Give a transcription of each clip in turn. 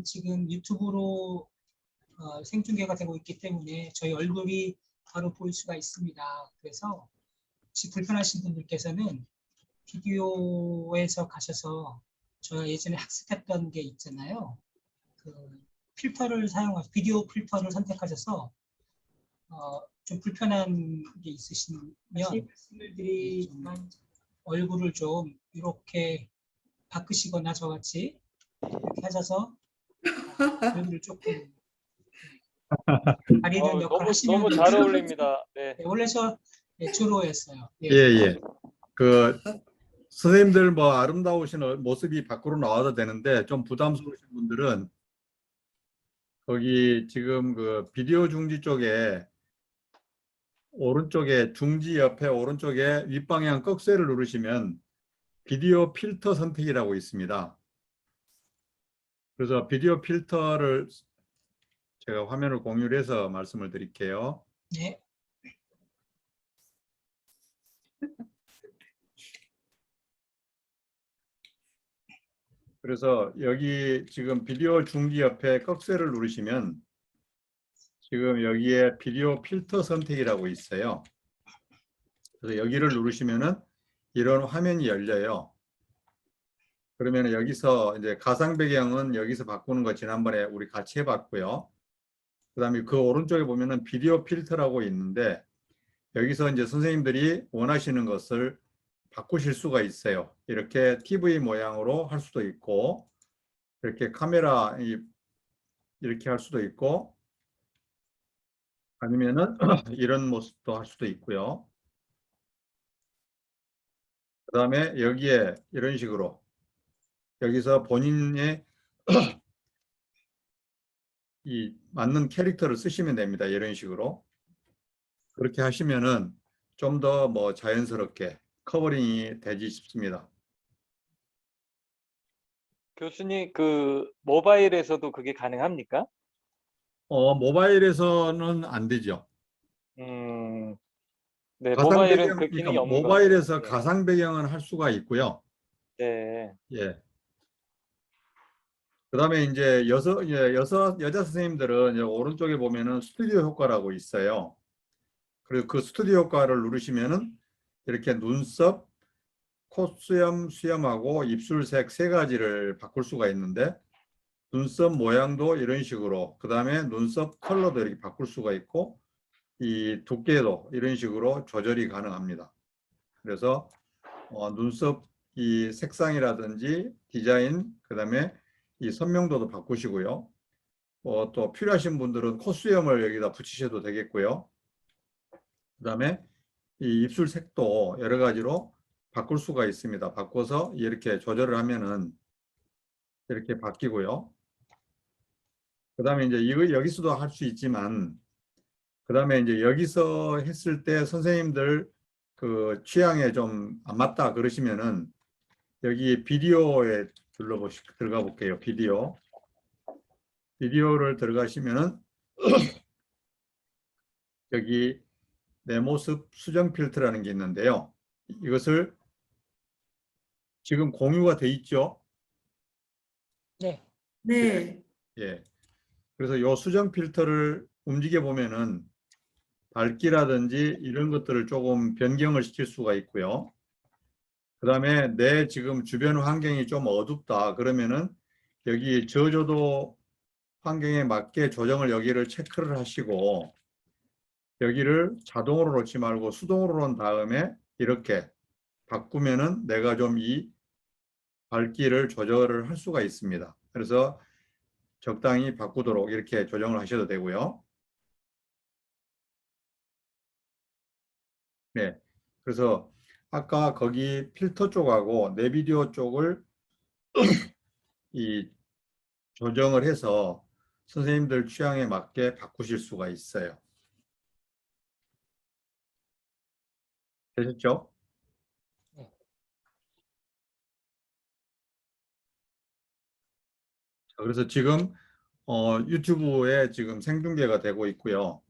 지금 유튜브로 생중계가 되고 있기 때문에 저희 얼굴이 바로 보일 수가 있습니다. 그래서 혹시 불편하신 분들께서는 비디오에서 가셔서 저희가 예전에 학습했던 게 있잖아요. 그 필터를 사용하셔서 비디오 필터를 선택하셔서 좀 불편한 게 있으시면 좀 얼굴을 좀 이렇게 바꾸시거나 저같이 이렇게 하셔서 얼굴을 조금 가리는 역할을 하시면 너무 잘 어울립니다. 네. 네, 원래 저 주로였어요. 예. 예. 그 선생님들 뭐 아름다우신 모습이 밖으로 나와도 되는데 좀 부담스러우신 분들은 거기 지금 그 비디오 중지 쪽에 오른쪽에 중지 옆에 오른쪽에 윗방향 꺽쇠를 누르시면 비디오 필터 선택이라고 있습니다. 그래서 비디오 필터를 제가 화면을 공유를 해서 말씀을 드릴게요. 네. 그래서 여기 지금 비디오 중지 옆에 꺽쇠를 누르시면 지금 여기에 비디오 필터 선택이라고 있어요. 그래서 여기를 누르시면은 이런 화면이 열려요. 그러면 여기서 이제 가상 배경은 여기서 바꾸는 거 지난번에 우리 같이 해봤고요. 그다음에 그 오른쪽에 보면은 비디오 필터라고 있는데 여기서 이제 선생님들이 원하시는 것을 바꾸실 수가 있어요. 이렇게 TV 모양으로 할 수도 있고 이렇게 카메라 이렇게 할 수도 있고 아니면은 이런 모습도 할 수도 있고요. 그다음에 여기에 이런 식으로 여기서 본인의 이 맞는 캐릭터를 쓰시면 됩니다. 이런 식으로 그렇게 하시면은 좀 더 뭐 자연스럽게 커버링이 되지 싶습니다. 교수님, 그 모바일에서도 그게 가능합니까? 모바일에서는 안 되죠. 네, 가상 모바일은 배경, 그 그러니까 기능이 없는 것 모바일에서 같아요. 가상 배경은 할 수가 있고요. 네. 예. 그다음에 이제 여자 선생님들은 오른쪽에 보면은 스튜디오 효과라고 있어요. 그리고 그 스튜디오 효과를 누르시면은 이렇게 눈썹, 콧수염, 수염하고 입술색 세 가지를 바꿀 수가 있는데 눈썹 모양도 이런 식으로 그 다음에 눈썹 컬러도 이렇게 바꿀 수가 있고 이 두께도 이런 식으로 조절이 가능합니다. 그래서 눈썹 이 색상이라든지 디자인 그 다음에 이 선명도도 바꾸시고요. 또 필요하신 분들은 콧수염을 여기다 붙이셔도 되겠고요. 그 다음에 이 입술 색도 여러 가지로 바꿀 수가 있습니다. 바꿔서 이렇게 조절을 하면은 이렇게 바뀌고요. 그 다음에 이제 이거 여기서도 할 수 있지만 그 다음에 이제 여기서 했을 때 선생님들 그 취향에 좀 안 맞다 그러시면은 여기 비디오에 들어가 볼게요. 비디오를 들어가시면은 여기 내 모습 수정 필터라는 게 있는데요. 이것을 지금 공유가 돼 있죠? 네. 네. 예. 그래서 이 수정 필터를 움직여 보면은 밝기라든지 이런 것들을 조금 변경을 시킬 수가 있고요. 그 다음에 내 지금 주변 환경이 좀 어둡다 그러면은 여기 저조도 환경에 맞게 조정을 여기를 체크를 하시고 여기를 자동으로 놓지 말고 수동으로 놓은 다음에 이렇게 바꾸면은 내가 좀 이 밝기를 조절을 할 수가 있습니다. 그래서 적당히 바꾸도록 이렇게 조정을 하셔도 되고요. 네. 그래서 아까 거기 필터 쪽하고 내 비디오 쪽을 이 조정을 해서 선생님들 취향에 맞게 바꾸실 수가 있어요. 되셨죠? 네. 자, 그래서 지금 유튜브에 지금 생중계가 되고 있고요.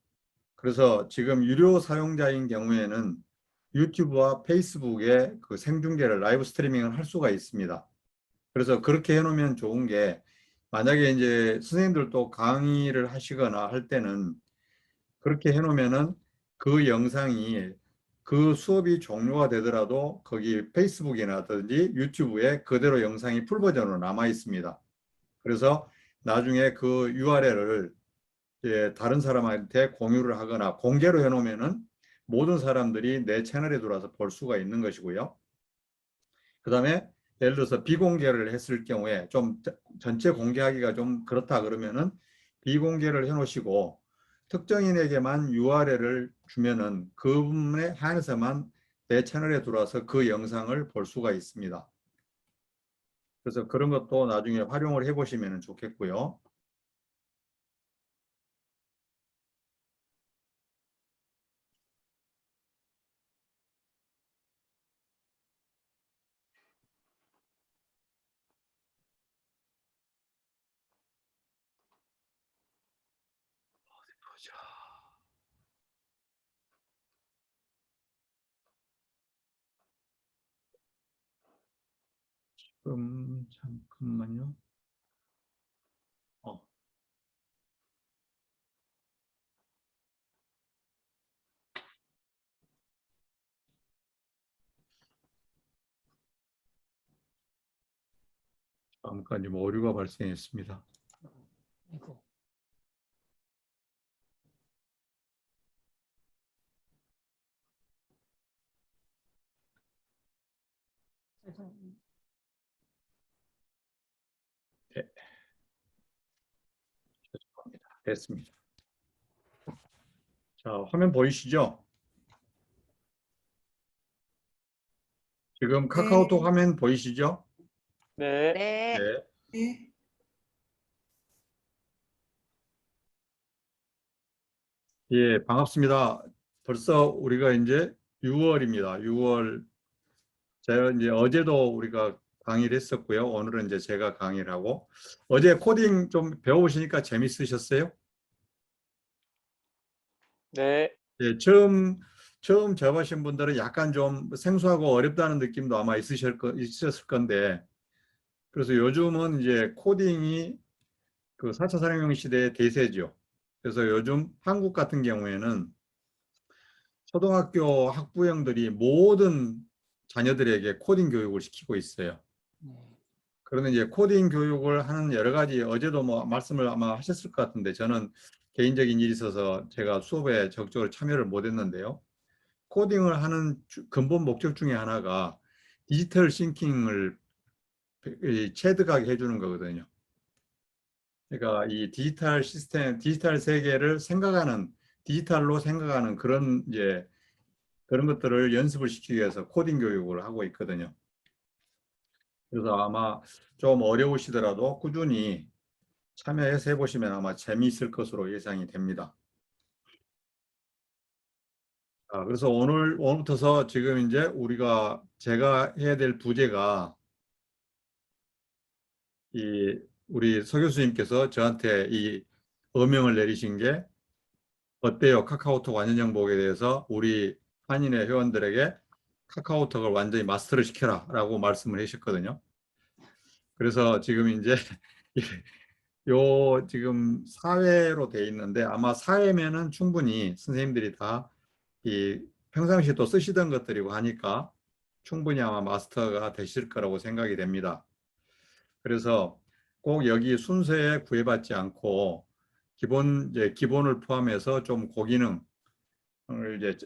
그래서 지금 유료 사용자인 경우에는 유튜브와 페이스북에 그 생중계를 라이브 스트리밍을 할 수가 있습니다. 그래서 그렇게 해놓으면 좋은 게 만약에 이제 선생님들도 강의를 하시거나 할 때는 그렇게 해놓으면은 그 영상이 그 수업이 종료가 되더라도 거기 페이스북이나든지 유튜브에 그대로 영상이 풀버전으로 남아 있습니다. 그래서 나중에 그 URL을 다른 사람한테 공유를 하거나 공개로 해놓으면은 모든 사람들이 내 채널에 들어와서 볼 수가 있는 것이고요. 그 다음에 예를 들어서 비공개를 했을 경우에 좀 전체 공개하기가 좀 그렇다 그러면은 비공개를 해놓으시고 특정인에게만 URL을 주면은 그분에 한해서만 내 채널에 들어와서 그 영상을 볼 수가 있습니다. 그래서 그런 것도 나중에 활용을 해보시면 좋겠고요. 보자. 잠깐만요. 어. 잠깐 좀 오류가 발생했습니다. 아이고. 네, 죄송합니다. 됐습니다. 자, 화면 보이시죠? 지금 카카오톡 화면 보이시죠? 네. 네. 네. 네. 예, 반갑습니다. 벌써 우리가 이제 6월입니다. 6월. 제가 이제 어제도 우리가 강의를 했었고요. 오늘은 이제 제가 강의를 하고 어제 코딩 좀 배워보시니까 재밌으셨어요? 네. 예, 처음 접하신 분들은 약간 좀 생소하고 어렵다는 느낌도 아마 있으셨을 건데 그래서 요즘은 이제 코딩이 그 4차 산업혁명 시대의 대세죠. 그래서 요즘 한국 같은 경우에는 초등학교 학부형들이 모든 자녀들에게 코딩 교육을 시키고 있어요. 네. 그런데 이제 코딩 교육을 하는 여러 가지 어제도 뭐 말씀을 아마 하셨을 것 같은데 저는 개인적인 일이 있어서 제가 수업에 적극적으로 참여를 못 했는데요. 코딩을 하는 근본 목적 중에 하나가 디지털 싱킹을 체득하게 해주는 거거든요. 그러니까 이 디지털 시스템, 디지털 세계를 디지털로 생각하는 그런 그런 것들을 연습을 시키기 위해서 코딩 교육을 하고 있거든요. 그래서 아마 좀 어려우시더라도 꾸준히 참여해서 해보시면 아마 재미있을 것으로 예상이 됩니다. 그래서 오늘부터서 지금 이제 제가 해야 될 부제가 우리 서 교수님께서 저한테 이 어명을 내리신 게 어때요? 카카오톡 완전 정복에 대해서 우리 한인회 회원들에게 카카오톡을 완전히 마스터를 시켜라 라고 말씀을 하셨거든요. 그래서 지금 이제 지금 사회로 돼 있는데 아마 사회면은 충분히 선생님들이 다 평상시에 또 쓰시던 것들이고 하니까 충분히 아마 마스터가 되실 거라고 생각이 됩니다. 그래서 꼭 여기 순서에 구애받지 않고 기본을 포함해서 좀 고기능을 이제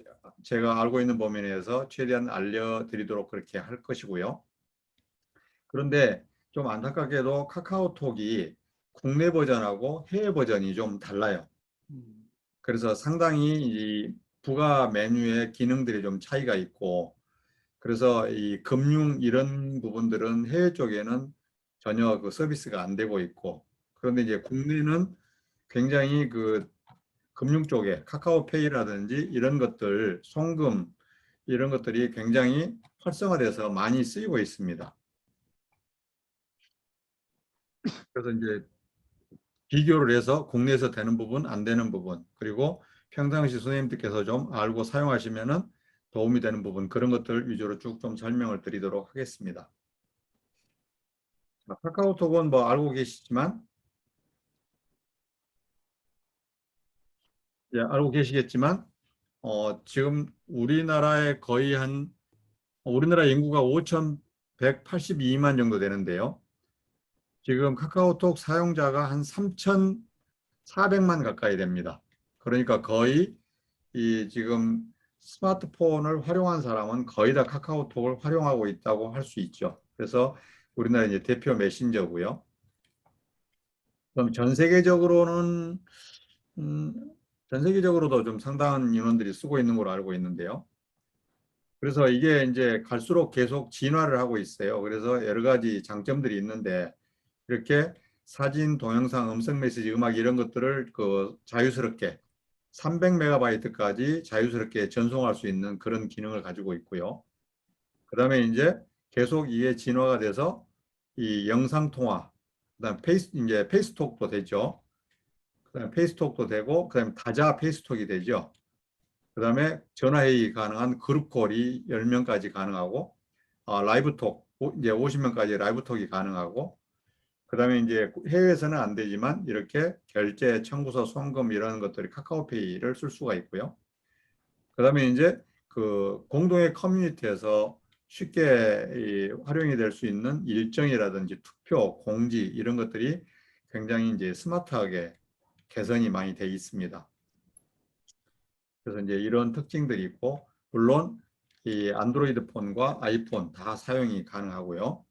제가 알고 있는 범위 내에서 최대한 알려드리도록 그렇게 할 것이고요. 그런데 좀 안타깝게도 카카오톡이 국내 버전하고 해외 버전이 좀 달라요. 그래서 상당히 이 부가 메뉴의 기능들이 좀 차이가 있고 그래서 이 금융 이런 부분들은 해외 쪽에는 전혀 그 서비스가 안 되고 있고 그런데 이제 국내는 굉장히 그 금융 쪽에 카카오페이라든지 이런 것들 송금 이런 것들이 굉장히 활성화돼서 많이 쓰이고 있습니다. 그래서 이제 비교를 해서 국내에서 되는 부분, 안 되는 부분, 그리고 평상시 선생님들께서 좀 알고 사용하시면은 도움이 되는 부분, 그런 것들 위주로 쭉 좀 설명을 드리도록 하겠습니다. 카카오톡은 뭐 알고 계시지만 예, 알고 계시겠지만 지금 우리나라의 거의 우리나라 인구가 5,182만 정도 되는데요. 지금 카카오톡 사용자가 한 3,400만 가까이 됩니다. 그러니까 거의 지금 스마트폰을 활용한 사람은 거의 다 카카오톡을 활용하고 있다고 할 수 있죠. 그래서 우리나라 이제 대표 메신저고요. 그럼 음, 전 세계적으로도 좀 상당한 인원들이 쓰고 있는 걸로 알고 있는데요. 그래서 이게 이제 갈수록 계속 진화를 하고 있어요. 그래서 여러 가지 장점들이 있는데 이렇게 사진, 동영상, 음성 메시지, 음악 이런 것들을 자유스럽게 300MB까지 자유스럽게 전송할 수 있는 그런 기능을 가지고 있고요. 그다음에 이제 계속 이게 진화가 돼서 이 영상 통화, 그다음 이제 페이스톡도 되죠. 그다음에 페이스톡도 되고, 그다음에 다자 페이스톡이 되죠. 그다음에 전화회의 가능한 그룹콜이 10명까지 가능하고, 라이브톡 이제 50명까지 라이브톡이 가능하고, 그다음에 이제 해외에서는 안 되지만 이렇게 결제, 청구서, 송금 이런 것들이 카카오페이를 쓸 수가 있고요. 그다음에 이제 그 공동의 커뮤니티에서 쉽게 활용이 될 수 있는 일정이라든지 투표, 공지 이런 것들이 굉장히 이제 스마트하게 개선이 많이 돼 있습니다. 그래서 이제 이런 특징들이 있고, 물론 이 안드로이드 폰과 아이폰 다 사용이 가능하고요.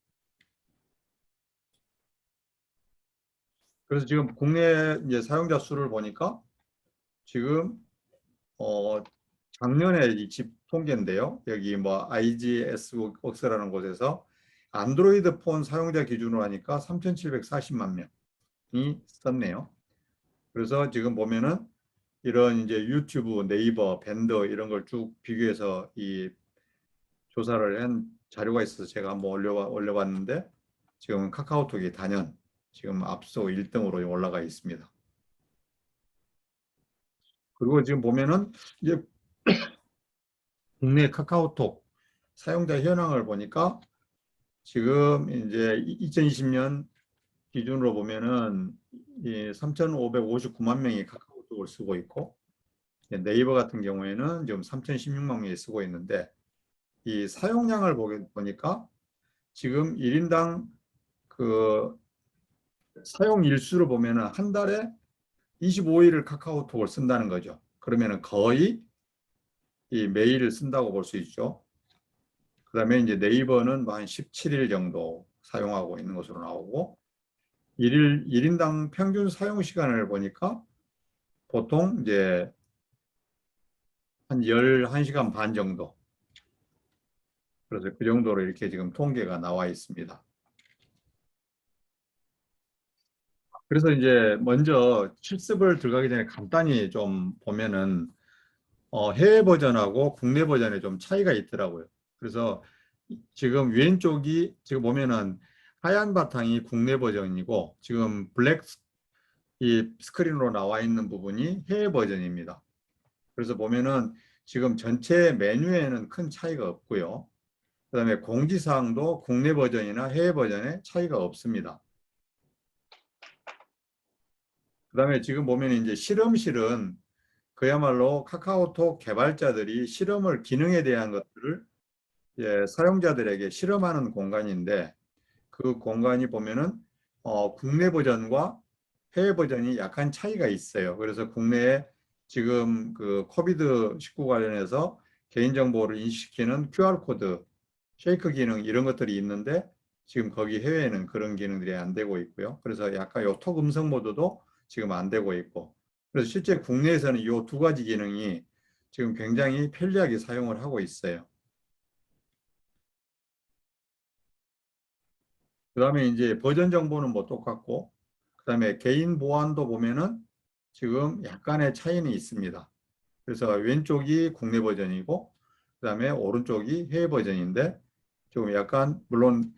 그래서 지금 국내 이제 사용자 수를 보니까 지금 작년에 이 집 통계인데요. 여기 뭐 IGS 웍스라는 곳에서 안드로이드 폰 사용자 기준으로 하니까 3,740만 명이 썼네요. 그래서 지금 보면은 이런 이제 유튜브, 네이버, 밴드 이런 걸 쭉 비교해서 이 조사를 한 자료가 있어서 제가 한번 올려봤는데 지금 카카오톡이 단연 지금 앞서 1등으로 올라가 있습니다. 그리고 지금 보면은 이제 국내 카카오톡 사용자 현황을 보니까 지금 이제 2020년 기준으로 보면은 3,559만 명이 카카오톡을 쓰고 있고, 네이버 같은 경우에는 지금 3,016만 명이 쓰고 있는데, 이 사용량을 보니까 지금 1인당 그 사용 일수를 보면은 한 달에 25일을 카카오톡을 쓴다는 거죠. 그러면은 거의 이 매일을 쓴다고 볼 수 있죠. 그다음에 이제 네이버는 한 17일 정도 사용하고 있는 것으로 나오고, 1인당 평균 사용 시간을 보니까 보통 이제 한 11시간 반 정도. 그래서 그 정도로 이렇게 지금 통계가 나와 있습니다. 그래서 이제 먼저 실습을 들어가기 전에 간단히 좀 보면은 해외 버전하고 국내 버전에 좀 차이가 있더라고요. 그래서 지금 왼쪽이 지금 보면은 하얀 바탕이 국내 버전이고 지금 블랙 이 스크린으로 나와 있는 부분이 해외 버전입니다. 그래서 보면은 지금 전체 메뉴에는 큰 차이가 없고요. 그다음에 공지사항도 국내 버전이나 해외 버전에 차이가 없습니다. 그다음에 지금 보면 이제 실험실은 그야말로 카카오톡 개발자들이 실험을 기능에 대한 것들을 사용자들에게 실험하는 공간인데, 그 공간이 보면은 국내 버전과 해외 버전이 약간 차이가 있어요. 그래서 국내에 지금 그 코비드-19 관련해서 개인정보를 인식시키는 QR코드, 쉐이크 기능 이런 것들이 있는데 지금 거기 해외에는 그런 기능들이 안 되고 있고요. 그래서 약간 요 톡 음성 모드도 지금 안 되고 있고, 그래서 실제 국내에서는 이 두 가지 기능이 지금 굉장히 편리하게 사용을 하고 있어요. 그 다음에 이제 버전 정보는 뭐 똑같고, 그 다음에 개인 보안도 보면은 지금 약간의 차이는 있습니다. 그래서 왼쪽이 국내 버전이고, 그 다음에 오른쪽이 해외 버전인데, 좀 약간, 물론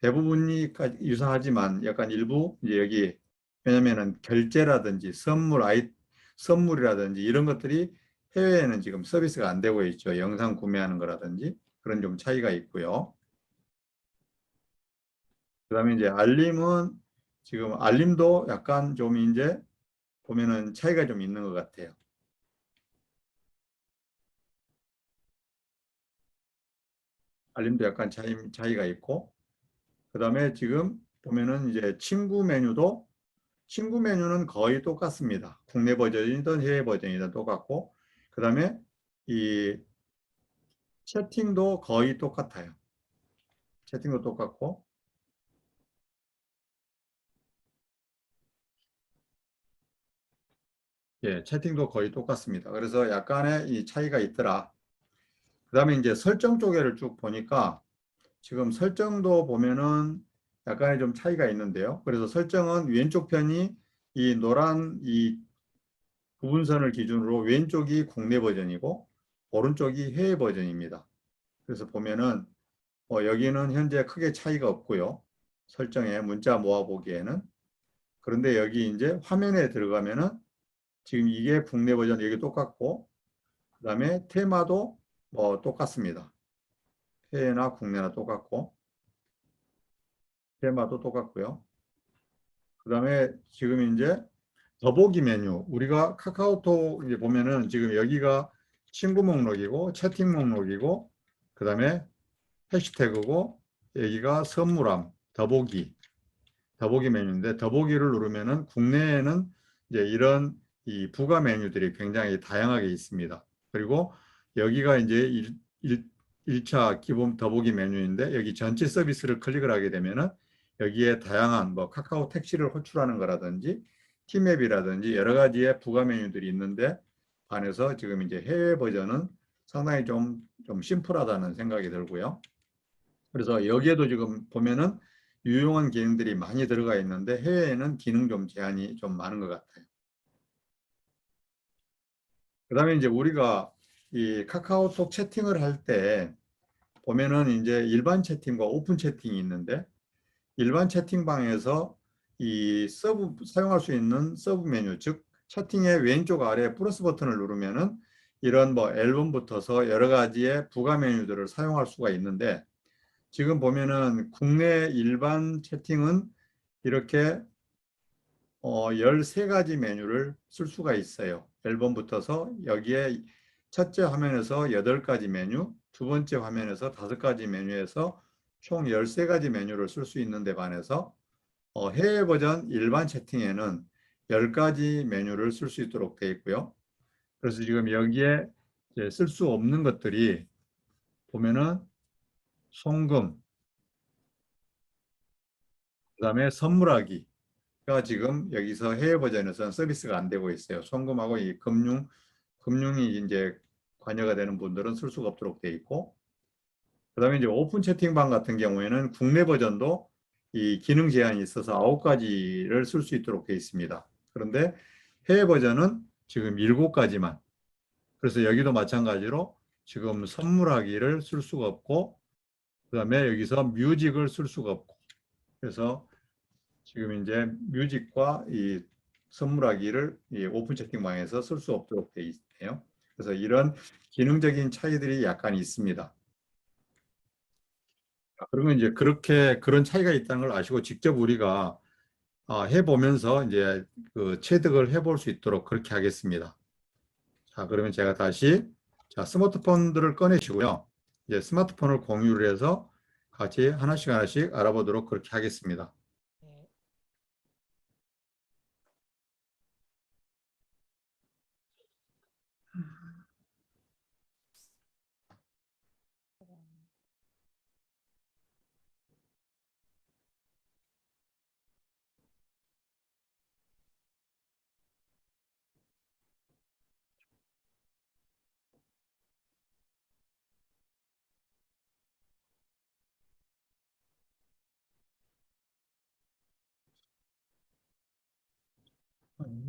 대부분이 유사하지만 약간 일부, 이제 여기, 왜냐면은 결제라든지 선물이라든지 이런 것들이 해외에는 지금 서비스가 안 되고 있죠. 영상 구매하는 거라든지 그런 좀 차이가 있고요. 그다음에 이제 알림은 지금 알림도 약간 좀 이제 보면은 차이가 좀 있는 것 같아요. 알림도 약간 차이가 있고, 그 다음에 지금 보면은 이제 친구 메뉴는 거의 똑같습니다. 국내 버전이든 해외 버전이든 똑같고, 그 다음에 이 채팅도 거의 똑같아요. 채팅도 똑같고, 예, 채팅도 거의 똑같습니다. 그래서 약간의 이 차이가 있더라. 그 다음에 이제 설정 쪽에를 쭉 보니까 지금 설정도 보면은 약간의 좀 차이가 있는데요. 그래서 설정은 왼쪽 편이 이 노란 이 구분선을 기준으로 왼쪽이 국내 버전이고 오른쪽이 해외 버전입니다. 그래서 보면은 여기는 현재 크게 차이가 없고요. 설정에 문자 모아보기에는. 그런데 여기 이제 화면에 들어가면은 지금 이게 국내 버전 여기 똑같고 그다음에 테마도 뭐 똑같습니다. 해외나 국내나 똑같고 테마도 똑같고요. 그다음에 지금 이제 더보기 메뉴 우리가 카카오톡 이제 보면은 지금 여기가 친구 목록이고 채팅 목록이고 그다음에 해시태그고 여기가 선물함 더보기 메뉴인데 더보기를 누르면은 국내에는 이제 이런 이 부가 메뉴들이 굉장히 다양하게 있습니다. 그리고 여기가 이제 1차 기본 더보기 메뉴인데 여기 전체 서비스를 클릭을 하게 되면은 여기에 다양한 뭐 카카오 택시를 호출하는 거라든지 티맵이라든지 여러 가지의 부가 메뉴들이 있는데 반해서 지금 이제 해외 버전은 상당히 좀 심플하다는 생각이 들고요. 그래서 여기에도 지금 보면은 유용한 기능들이 많이 들어가 있는데 해외에는 기능 좀 제한이 좀 많은 것 같아요. 그다음에 이제 우리가 이 카카오톡 채팅을 할 때 보면은 이제 일반 채팅과 오픈 채팅이 있는데 일반 채팅방에서 이 사용할 수 있는 서브 메뉴 즉 채팅의 왼쪽 아래 플러스 버튼을 누르면은 이런 뭐 앨범부터서 여러 가지의 부가 메뉴들을 사용할 수가 있는데 지금 보면은 국내 일반 채팅은 이렇게 13가지 메뉴를 쓸 수가 있어요. 앨범부터서 여기에 첫째 화면에서 8가지 메뉴, 두 번째 화면에서 5가지 메뉴에서 총 13가지 메뉴를 쓸 수 있는데 반해서 해외 버전 일반 채팅에는 10가지 메뉴를 쓸 수 있도록 되어 있고요. 그래서 지금 여기에 쓸 수 없는 것들이 보면은 송금, 그다음에 선물하기가 지금 여기서 해외 버전에서는 서비스가 안 되고 있어요. 송금하고 이 금융이 이제 관여가 되는 분들은 쓸 수가 없도록 되어 있고, 그다음에 이제 오픈 채팅방 같은 경우에는 국내 버전도 이 기능 제한이 있어서 9가지를 쓸 수 있도록 되어 있습니다. 그런데 해외 버전은 지금 7가지만. 그래서 여기도 마찬가지로 지금 선물하기를 쓸 수가 없고, 그다음에 여기서 뮤직을 쓸 수가 없고, 그래서 지금 이제 뮤직과 이 선물하기를 이 오픈 채팅방에서 쓸 수 없도록 되어 있네요. 그래서 이런 기능적인 차이들이 약간 있습니다. 그러면 이제 그런 차이가 있다는 걸 아시고 직접 우리가 해보면서 이제 그 체득을 해볼 수 있도록 그렇게 하겠습니다. 자, 그러면 제가 다시 스마트폰들을 꺼내시고요. 이제 스마트폰을 공유를 해서 같이 하나씩 알아보도록 그렇게 하겠습니다. 네.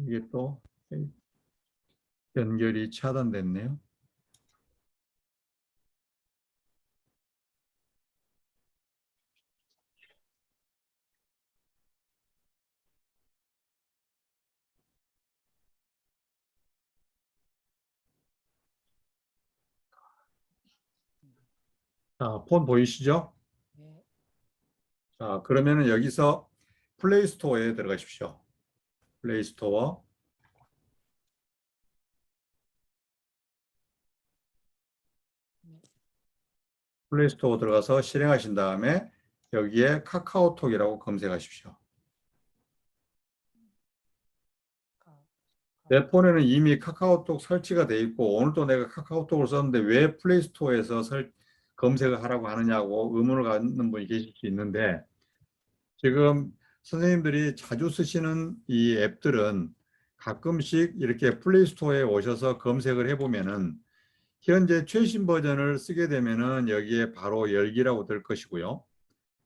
이게 또 연결이 차단됐네요. 자, 폰 보이시죠? 네. 자, 그러면은 여기서 플레이 스토어에 들어가십시오. 플레이 스토어. 플레이스토어 들어가서 실행하신 다음에 여기에 카카오톡이라고 검색하십시오. 내 폰에는 이미 카카오톡 설치가 돼 있고 오늘도 내가 카카오톡을 썼는데 왜 플레이스토어에서 검색을 하라고 하느냐고 의문을 갖는 분이 계실 수 있는데, 지금 선생님들이 자주 쓰시는 이 앱들은 가끔씩 이렇게 플레이스토어에 오셔서 검색을 해보면은 현재 최신 버전을 쓰게 되면은 여기에 바로 열기라고 될 것이고요.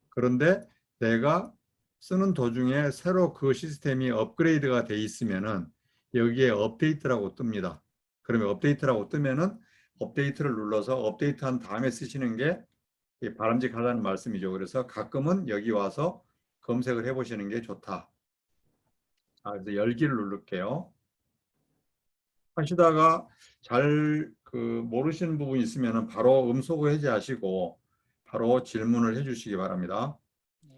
그런데 내가 쓰는 도중에 새로 그 시스템이 업그레이드가 돼 있으면은 여기에 업데이트라고 뜹니다. 그러면 업데이트라고 뜨면은 업데이트를 눌러서 업데이트한 다음에 쓰시는 게 바람직하다는 말씀이죠. 그래서 가끔은 여기 와서 검색을 해보시는 게 좋다. 그래서 열기를 누를게요. 하시다가 잘 모르시는 부분이 있으면 바로 음소거 해제하시고 바로 질문을 해주시기 바랍니다. 네.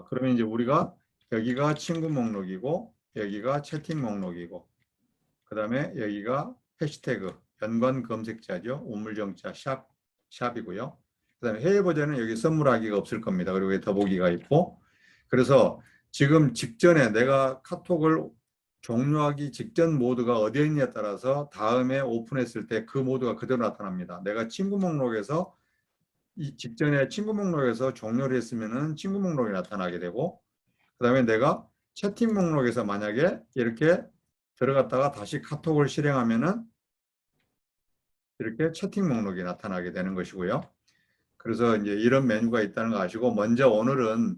그러면 이제 우리가 여기가 친구 목록이고 여기가 채팅 목록이고 그 다음에 여기가 해시태그 연관 검색자죠. 우물정자 샵이고요. 그 다음에 해외 버전은 여기 선물하기가 없을 겁니다. 그리고 여기 더보기가 있고, 그래서 지금 직전에 내가 카톡을 종료하기 직전 모드가 어디에 있냐에 따라서 다음에 오픈했을 때 그 모드가 그대로 나타납니다. 내가 친구 목록에서 이 직전에 친구 목록에서 종료를 했으면은 친구 목록이 나타나게 되고, 그 다음에 내가 채팅 목록에서 만약에 이렇게 들어갔다가 다시 카톡을 실행하면은 이렇게 채팅 목록이 나타나게 되는 것이고요. 그래서 이제 이런 메뉴가 있다는 거 아시고, 먼저 오늘은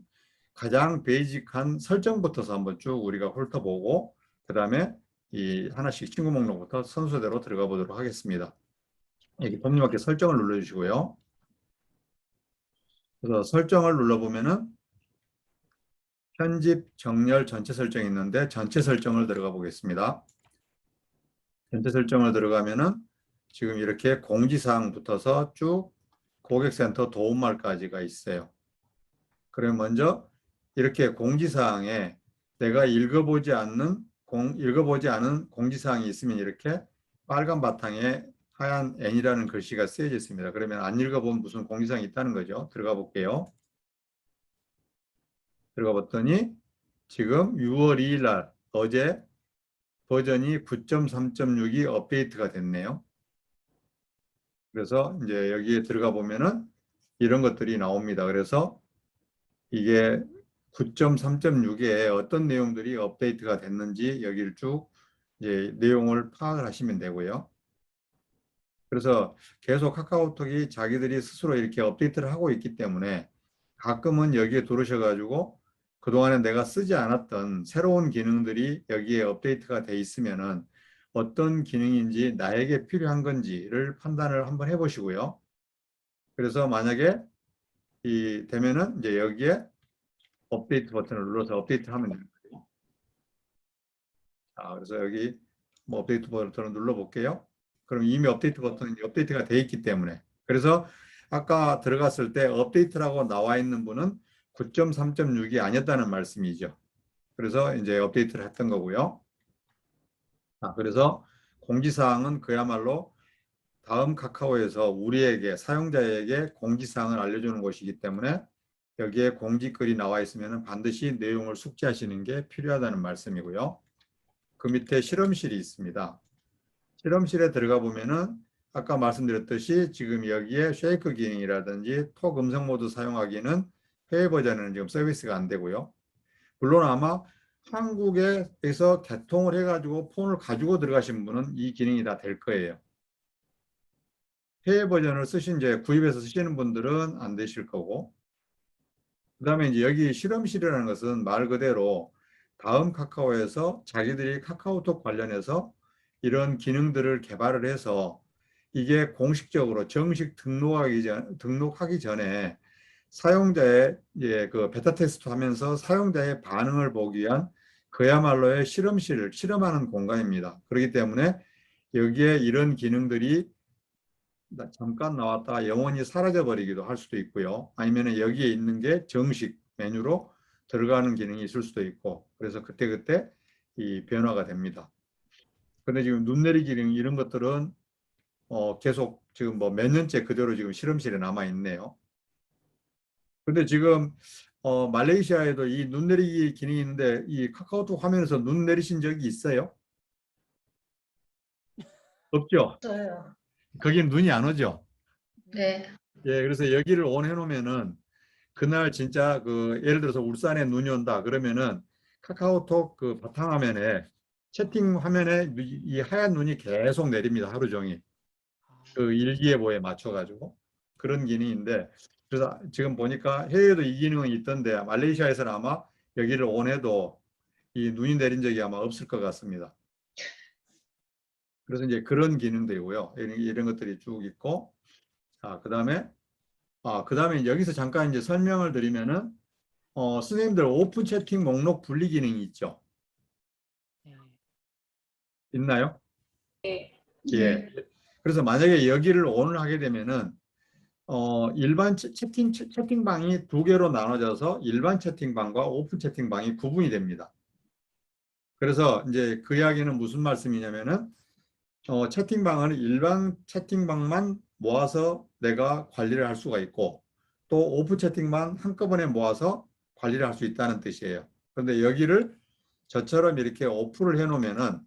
가장 베이직한 설정부터서 한번 쭉 우리가 훑어보고 그 다음에 이 하나씩 친구 목록부터 순서대로 들어가 보도록 하겠습니다. 여기 톱니바퀴 설정을 눌러주시고요. 그래서 설정을 눌러보면은 편집, 정렬, 전체 설정이 있는데 전체 설정을 들어가 보겠습니다. 전체 설정을 들어가면은 지금 이렇게 공지사항 붙어서 쭉 고객센터 도움말까지가 있어요. 그럼 먼저 이렇게 공지사항에 내가 읽어보지 않은 공지사항이 있으면 이렇게 빨간 바탕에 하얀 N이라는 글씨가 쓰여져 있습니다. 그러면 안 읽어본 무슨 공지사항이 있다는 거죠. 들어가 볼게요. 들어가 봤더니 지금 6월 2일 날 어제 버전이 9.3.6이 업데이트가 됐네요. 그래서 이제 여기에 들어가 보면은 이런 것들이 나옵니다. 그래서 이게 9.3.6에 어떤 내용들이 업데이트가 됐는지 여기를 쭉 이제 내용을 파악을 하시면 되고요. 그래서 계속 카카오톡이 자기들이 스스로 이렇게 업데이트를 하고 있기 때문에 가끔은 여기에 들어오셔가지고 그동안에 내가 쓰지 않았던 새로운 기능들이 여기에 업데이트가 돼 있으면은 어떤 기능인지 나에게 필요한 건지를 판단을 한번 해보시고요. 그래서 만약에 되면은 이제 여기에 업데이트 버튼을 눌러서 업데이트하면 됩니다. 그래서 여기 뭐 업데이트 버튼을 눌러볼게요. 그럼 이미 업데이트 버튼이 업데이트가 돼 있기 때문에, 그래서 아까 들어갔을 때 업데이트라고 나와 있는 분은 9.3.6이 아니었다는 말씀이죠. 그래서 이제 업데이트를 했던 거고요. 그래서 공지사항은 그야말로 다음 카카오에서 우리에게 사용자에게 공지사항을 알려주는 것이기 때문에 여기에 공지글이 나와 있으면 반드시 내용을 숙지하시는 게 필요하다는 말씀이고요. 그 밑에 실험실이 있습니다. 실험실에 들어가 보면은 아까 말씀드렸듯이 지금 여기에 쉐이크 기능이라든지 톡 음성 모드 사용하기는 해외 버전은 지금 서비스가 안 되고요. 물론 아마 한국에서 개통을 해가지고 폰을 가지고 들어가신 분은 이 기능이 다 될 거예요. 해외 버전을 이제 구입해서 쓰시는 분들은 안 되실 거고, 그 다음에 이제 여기 실험실이라는 것은 말 그대로 다음 카카오에서 자기들이 카카오톡 관련해서 이런 기능들을 개발을 해서 이게 공식적으로 정식 등록하기 전에 사용자의 그 베타 테스트 하면서 사용자의 반응을 보기 위한 그야말로의 실험하는 공간입니다. 그렇기 때문에 여기에 이런 기능들이 잠깐 나왔다가 영원히 사라져 버리기도 할 수도 있고요. 아니면 여기에 있는 게 정식 메뉴로 들어가는 기능이 있을 수도 있고, 그래서 그때그때 이 변화가 됩니다. 근데 지금 눈 내리기 기능 이런 것들은 계속 지금 뭐 몇 년째 그대로 지금 실험실에 남아 있네요. 근데 지금 말레이시아에도 이 눈 내리기 기능이 있는데 이 카카오톡 화면에서 눈 내리신 적이 있어요? 없죠? 없어요. 거긴 눈이 안 오죠? 네. 예, 그래서 여기를 온 해놓으면은 그날 진짜 그 예를 들어서 울산에 눈이 온다 그러면은 카카오톡 그 바탕화면에 채팅 화면에 이 하얀 눈이 계속 내립니다. 하루 종일. 그 일기예보에 맞춰가지고 그런 기능인데 그래서 지금 보니까 해외에도 이 기능은 있던데 말레이시아에서는 아마 여기를 온해도 이 눈이 내린 적이 아마 없을 것 같습니다. 그래서 이제 그런 기능들이고요. 이런 것들이 쭉 있고 그다음에 여기서 잠깐 이제 설명을 드리면은 선생님들 오픈 채팅 목록 분리 기능이 있죠. 있나요? 예. 그래서 만약에 여기를 ON을 하게 되면은 일반 채팅방이 두 개로 나눠져서 일반 채팅방과 오픈 채팅방이 구분이 됩니다. 그래서 이제 그 이야기는 무슨 말씀이냐면은 채팅방은 일반 채팅방만 모아서 내가 관리를 할 수가 있고 또 오픈 채팅만 한꺼번에 모아서 관리를 할 수 있다는 뜻이에요. 그런데 여기를 저처럼 이렇게 오픈을 해놓으면은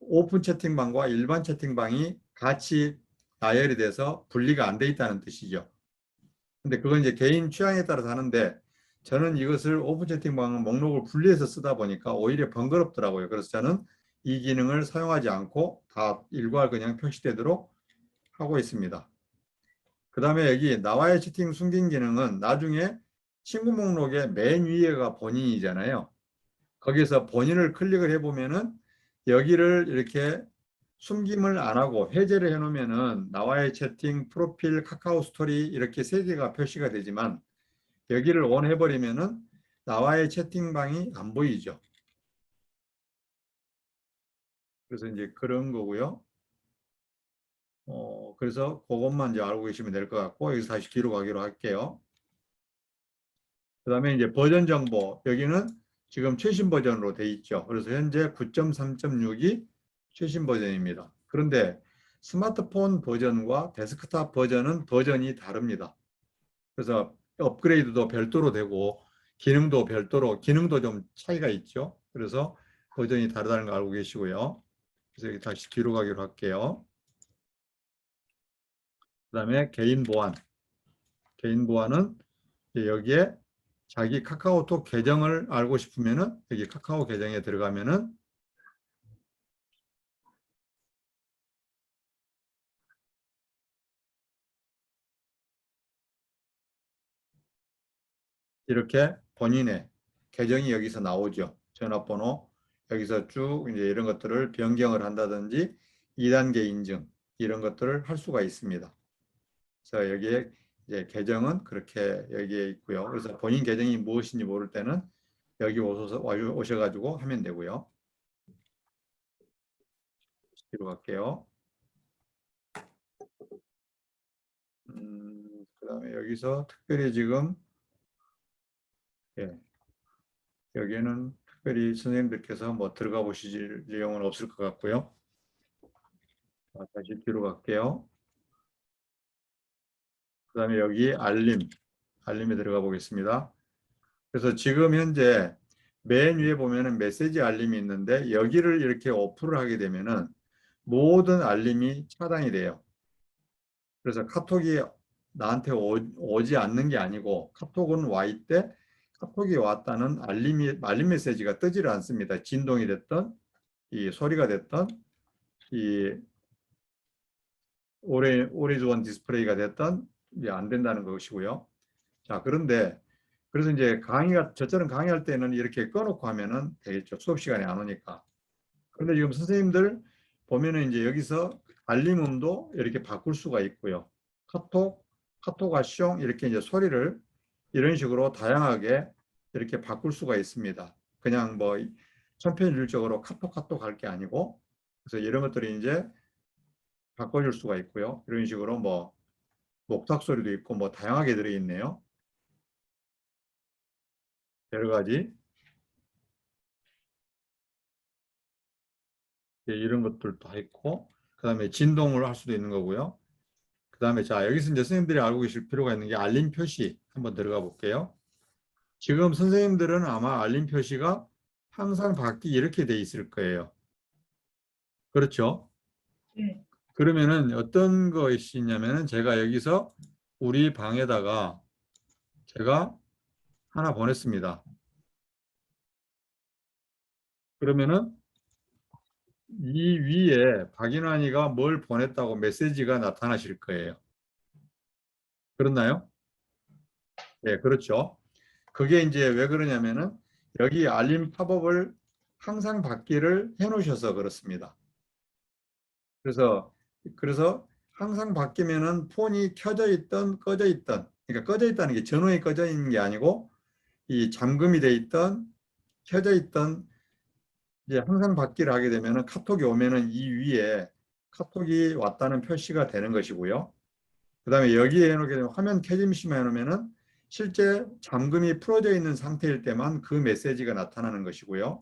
오픈 채팅방과 일반 채팅방이 같이 나열이 돼서 분리가 안 돼 있다는 뜻이죠. 근데 그건 이제 개인 취향에 따라서 하는데 저는 이것을 오픈 채팅방은 목록을 분리해서 쓰다 보니까 오히려 번거롭더라고요. 그래서 저는 이 기능을 사용하지 않고 다 일괄 그냥 표시되도록 하고 있습니다. 그 다음에 여기 나와의 채팅 숨긴 기능은 나중에 친구 목록의 맨 위에가 본인이잖아요. 거기서 본인을 클릭을 해보면은 여기를 이렇게 숨김을 안 하고 해제를 해놓으면은 나와의 채팅, 프로필, 카카오 스토리 이렇게 세 개가 표시가 되지만 여기를 ON 해버리면은 나와의 채팅방이 안 보이죠. 그래서 이제 그런 거고요. 그래서 그것만 이제 알고 계시면 될 것 같고 여기서 다시 뒤로 가기로 할게요. 그 다음에 이제 버전 정보 여기는 지금 최신 버전으로 돼 있죠. 그래서 현재 9.3.6이 최신 버전입니다. 그런데 스마트폰 버전과 데스크탑 버전은 버전이 다릅니다. 그래서 업그레이드도 별도로 되고 기능도 좀 차이가 있죠. 그래서 버전이 다르다는 거 알고 계시고요. 그래서 여기 다시 뒤로 가기로 할게요. 그 다음에 개인 보안. 개인 보안은 여기에 자기 카카오톡 계정을 알고 싶으면은 여기 카카오 계정에 들어가면은 이렇게 본인의 계정이 여기서 나오죠. 전화번호 여기서 쭉 이제 이런 것들을 변경을 한다든지 2단계 인증 이런 것들을 할 수가 있습니다. 그래서 여기에 이제 계정은 그렇게 여기에 있고요. 그래서 본인 계정이 무엇인지 모를 때는 여기 오셔가지고 하면 되고요. 뒤로 갈게요. 그다음에 여기서 특별히 지금 여기에는 특별히 선생님들께서 뭐 들어가 보실 내용은 없을 것 같고요. 다시 뒤로 갈게요. 그 다음에 여기 알림에 들어가 보겠습니다. 그래서 지금 현재 맨 위에 보면은 메시지 알림이 있는데 여기를 이렇게 오픈을 하게 되면은 모든 알림이 차단이 돼요. 그래서 카톡이 나한테 오지 않는 게 아니고 카톡은 와 있대 카톡이 왔다는 알림 메시지가 뜨지를 않습니다. 진동이 됐던 이 소리가 됐던 이 오레이즈 원 디스플레이가 됐던 이제 안 된다는 것이고요. 자, 그런데 그래서 이제 저처럼 강의할 때는 이렇게 꺼놓고 하면은 되겠죠. 수업 시간에 안 오니까. 그런데 지금 선생님들 보면은 이제 여기서 알림음도 이렇게 바꿀 수가 있고요. 카톡 아숑 이렇게 이제 소리를 이런 식으로 다양하게 이렇게 바꿀 수가 있습니다. 그냥 뭐 천편일률적으로 카톡 할 게 아니고 그래서 이런 것들이 이제 바꿔줄 수가 있고요. 이런 식으로 뭐 목탁 소리도 있고 뭐 다양하게 들어있네요. 여러 가지 이런 것들도 있고 그다음에 진동을 할 수도 있는 거고요. 그다음에 자, 여기서 이제 선생님들이 알고 계실 필요가 있는 게 알림 표시 한번 들어가 볼게요. 지금 선생님들은 아마 알림 표시가 항상 밖에 이렇게 돼 있을 거예요. 그렇죠? 네. 그러면은 어떤 것이 있냐면은 제가 여기서 우리 방에다가 제가 하나 보냈습니다. 그러면은 이 위에 박인환이가 뭘 보냈다고 메시지가 나타나실 거예요. 그렇나요? 네, 그렇죠. 그게 이제 왜 그러냐면은 여기 알림 팝업을 항상 받기를 해놓으셔서 그렇습니다. 그래서 항상 바뀌면은 폰이 켜져 있던 꺼져 있던, 그러니까 꺼져 있다는 게 전원이 꺼져 있는 게 아니고 이 잠금이 돼 있던 켜져 있던, 이제 항상 받기를 하게 되면은 카톡이 오면은 이 위에 카톡이 왔다는 표시가 되는 것이고요. 그다음에 여기에 해놓게 되면 화면 켜짐시만 해놓으면은 실제 잠금이 풀어져 있는 상태일 때만 그 메시지가 나타나는 것이고요.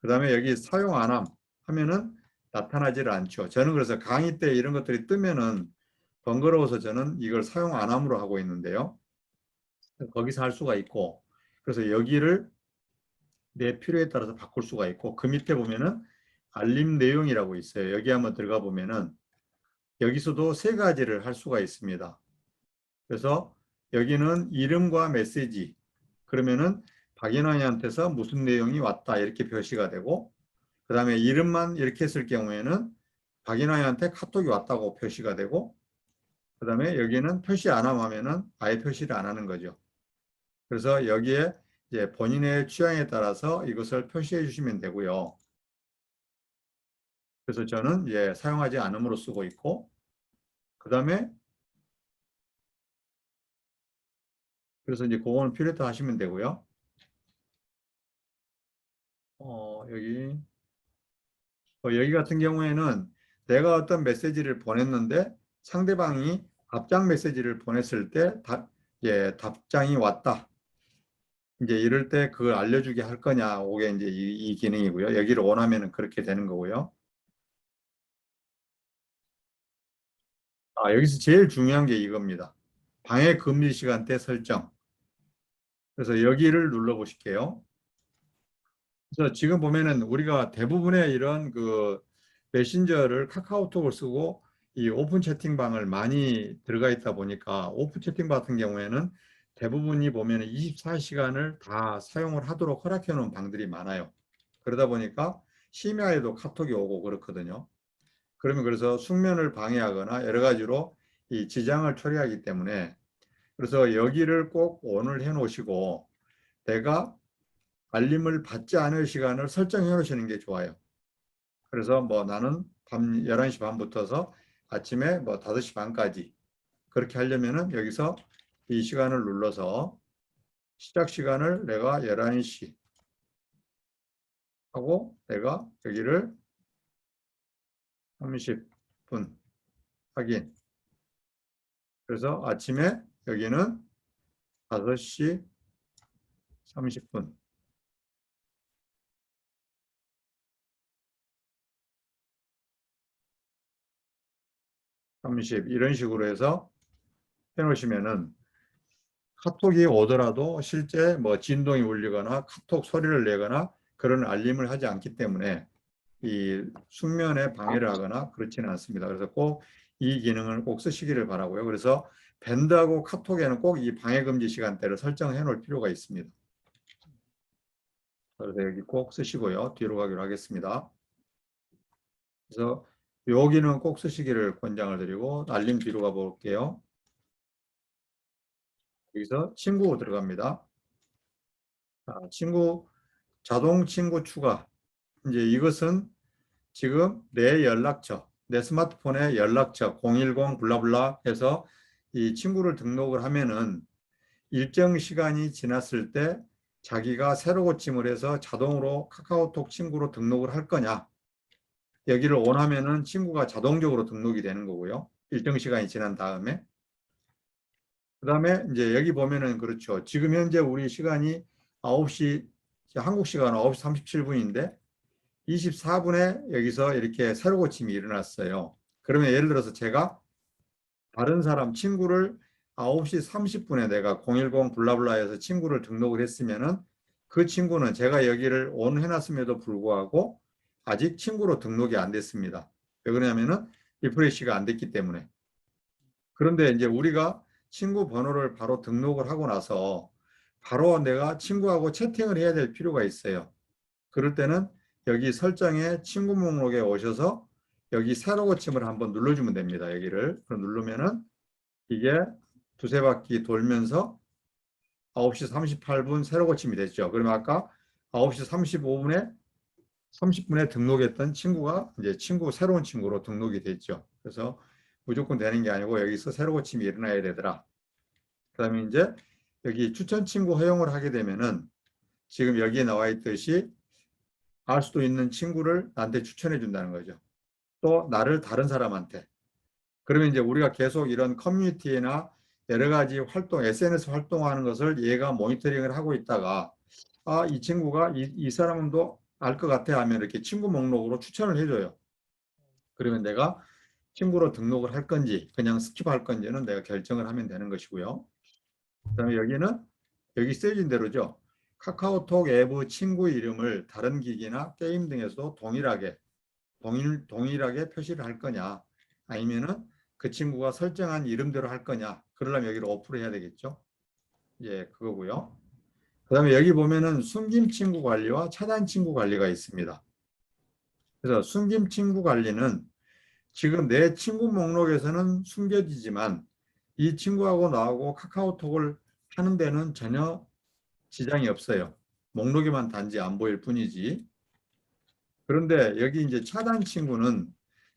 그다음에 여기 사용 안 함 하면은 나타나지를 않죠. 저는 그래서 강의 때 이런 것들이 뜨면은 번거로워서 저는 이걸 사용 안 함으로 하고 있는데요. 거기서 할 수가 있고, 그래서 여기를 내 필요에 따라서 바꿀 수가 있고, 그 밑에 보면은 알림 내용이라고 있어요. 여기 한번 들어가 보면은 여기서도 세 가지를 할 수가 있습니다. 그래서 여기는 이름과 메시지, 그러면은 박인환이한테서 무슨 내용이 왔다 이렇게 표시가 되고, 그 다음에 이름만 이렇게 했을 경우에는 박인환이한테 카톡이 왔다고 표시가 되고, 그 다음에 여기는 표시 안 하면은 아예 표시를 안 하는 거죠. 그래서 여기에 이제 본인의 취향에 따라서 이것을 표시해 주시면 되고요. 그래서 저는 사용하지 않음으로 쓰고 있고, 그 다음에 그래서 이제 그거는 필요에 따라 하시면 되고요. 여기 같은 경우에는 내가 어떤 메시지를 보냈는데 상대방이 답장 메시지를 보냈을 때 답장이 왔다. 이제 이럴 때 그걸 알려주게 할 거냐, 그게 이제 이 기능이고요. 여기를 원하면은 그렇게 되는 거고요. 여기서 제일 중요한 게 이겁니다. 방해 금지 시간대 설정. 그래서 여기를 눌러 보실게요. 그래서 지금 보면은 우리가 대부분의 이런 그 메신저를 카카오톡을 쓰고 이 오픈 채팅방을 많이 들어가 있다 보니까 오픈 채팅방 같은 경우에는 대부분이 보면 24시간을 다 사용을 하도록 허락해 놓은 방들이 많아요. 그러다 보니까 심야에도 카톡이 오고 그렇거든요. 그러면 그래서 숙면을 방해하거나 여러 가지로 이 지장을 초래하기 때문에, 그래서 여기를 꼭 ON을 해 놓으시고 내가 알림을 받지 않을 시간을 설정해 놓으시는 게 좋아요. 그래서 뭐 나는 밤 11시 반부터서 아침에 뭐 5시 반까지 그렇게 하려면은 여기서 이 시간을 눌러서 시작 시간을 내가 11시 하고 내가 여기를 30분 확인. 그래서 아침에 여기는 5시 30분. 30 이런 식으로 해서 해놓으시면은 카톡이 오더라도 실제 뭐 진동이 울리거나 카톡 소리를 내거나 그런 알림을 하지 않기 때문에 이 숙면에 방해를 하거나 그렇지는 않습니다. 그래서 꼭 이 기능을 꼭 쓰시기를 바라고요. 그래서 밴드하고 카톡에는 꼭 이 방해 금지 시간대를 설정해 놓을 필요가 있습니다. 그래서 여기 꼭 쓰시고요. 뒤로 가기로 하겠습니다. 그래서 여기는 꼭 쓰시기를 권장을 드리고, 알림 뒤로 가볼게요. 여기서 친구 들어갑니다. 자동 친구 추가. 이제 이것은 지금 내 연락처, 내 스마트폰의 연락처 010 블라블라 해서 이 친구를 등록을 하면은 일정 시간이 지났을 때 자기가 새로 고침을 해서 자동으로 카카오톡 친구로 등록을 할 거냐, 여기를 원하면은 친구가 자동적으로 등록이 되는 거고요. 일정 시간이 지난 다음에. 그다음에 이제 여기 보면은 그렇죠. 지금 현재 우리 시간이 9시, 한국 시간 9시 37분인데 24분에 여기서 이렇게 새로 고침이 일어났어요. 그러면 예를 들어서 제가 다른 사람 친구를 9시 30분에 내가 010 블라블라에서 친구를 등록을 했으면은 그 친구는 제가 여기를 온 해놨음에도 불구하고 아직 친구로 등록이 안 됐습니다. 왜 그러냐면은 리프레시가 안 됐기 때문에. 그런데 이제 우리가 친구 번호를 바로 등록을 하고 나서 바로 내가 친구하고 채팅을 해야 될 필요가 있어요. 그럴 때는 여기 설정에 친구 목록에 오셔서 여기 새로 고침을 한번 눌러주면 됩니다. 여기를. 그럼 누르면은 이게 두세 바퀴 돌면서 9시 38분 새로 고침이 됐죠. 그러면 아까 9시 30분에 등록했던 친구가 이제 새로운 친구로 등록이 됐죠. 그래서 무조건 되는 게 아니고 여기서 새로 고침이 일어나야 되더라. 그다음에 이제 여기 추천 친구 허용을 하게 되면은 지금 여기에 나와 있듯이 알 수도 있는 친구를 나한테 추천해 준다는 거죠. 또 나를 다른 사람한테. 그러면 이제 우리가 계속 이런 커뮤니티나 여러 가지 활동, SNS 활동하는 것을 얘가 모니터링을 하고 있다가 이 친구가 이 사람도 알 것 같아 하면 이렇게 친구 목록으로 추천을 해줘요. 그러면 내가 친구로 등록을 할 건지 그냥 스킵할 건지는 내가 결정을 하면 되는 것이고요. 그다음에 여기는 여기 써진 대로죠. 카카오톡 앱의 친구 이름을 다른 기기나 게임 등에서도 동일하게 표시를 할 거냐 아니면은 그 친구가 설정한 이름대로 할 거냐 그러려면 여기를 오프를 해야 되겠죠. 예, 그거고요. 그 다음에 여기 보면은 숨김 친구 관리와 차단 친구 관리가 있습니다. 그래서 숨김 친구 관리는 지금 내 친구 목록에서는 숨겨지지만 이 친구하고 나하고 카카오톡을 하는 데는 전혀 지장이 없어요. 목록에만 단지 안 보일 뿐이지. 그런데 여기 이제 차단 친구는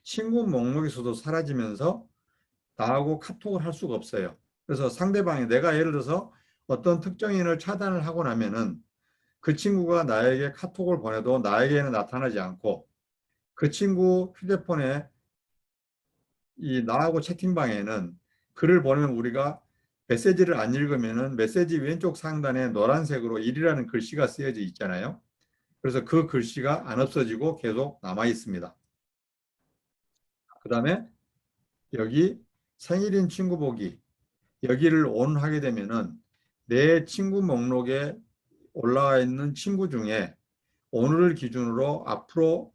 친구 목록에서도 사라지면서 나하고 카톡을 할 수가 없어요. 그래서 상대방이 내가 예를 들어서 어떤 특정인을 차단을 하고 나면은 그 친구가 나에게 카톡을 보내도 나에게는 나타나지 않고 그 친구 휴대폰에 이 나하고 채팅방에는 글을 보내면 우리가 메시지를 안 읽으면은 메시지 왼쪽 상단에 노란색으로 1이라는 글씨가 쓰여져 있잖아요. 그래서 그 글씨가 안 없어지고 계속 남아 있습니다. 그 다음에 여기 생일인 친구 보기 여기를 ON 하게 되면은 내 친구 목록에 올라와 있는 친구 중에 오늘을 기준으로 앞으로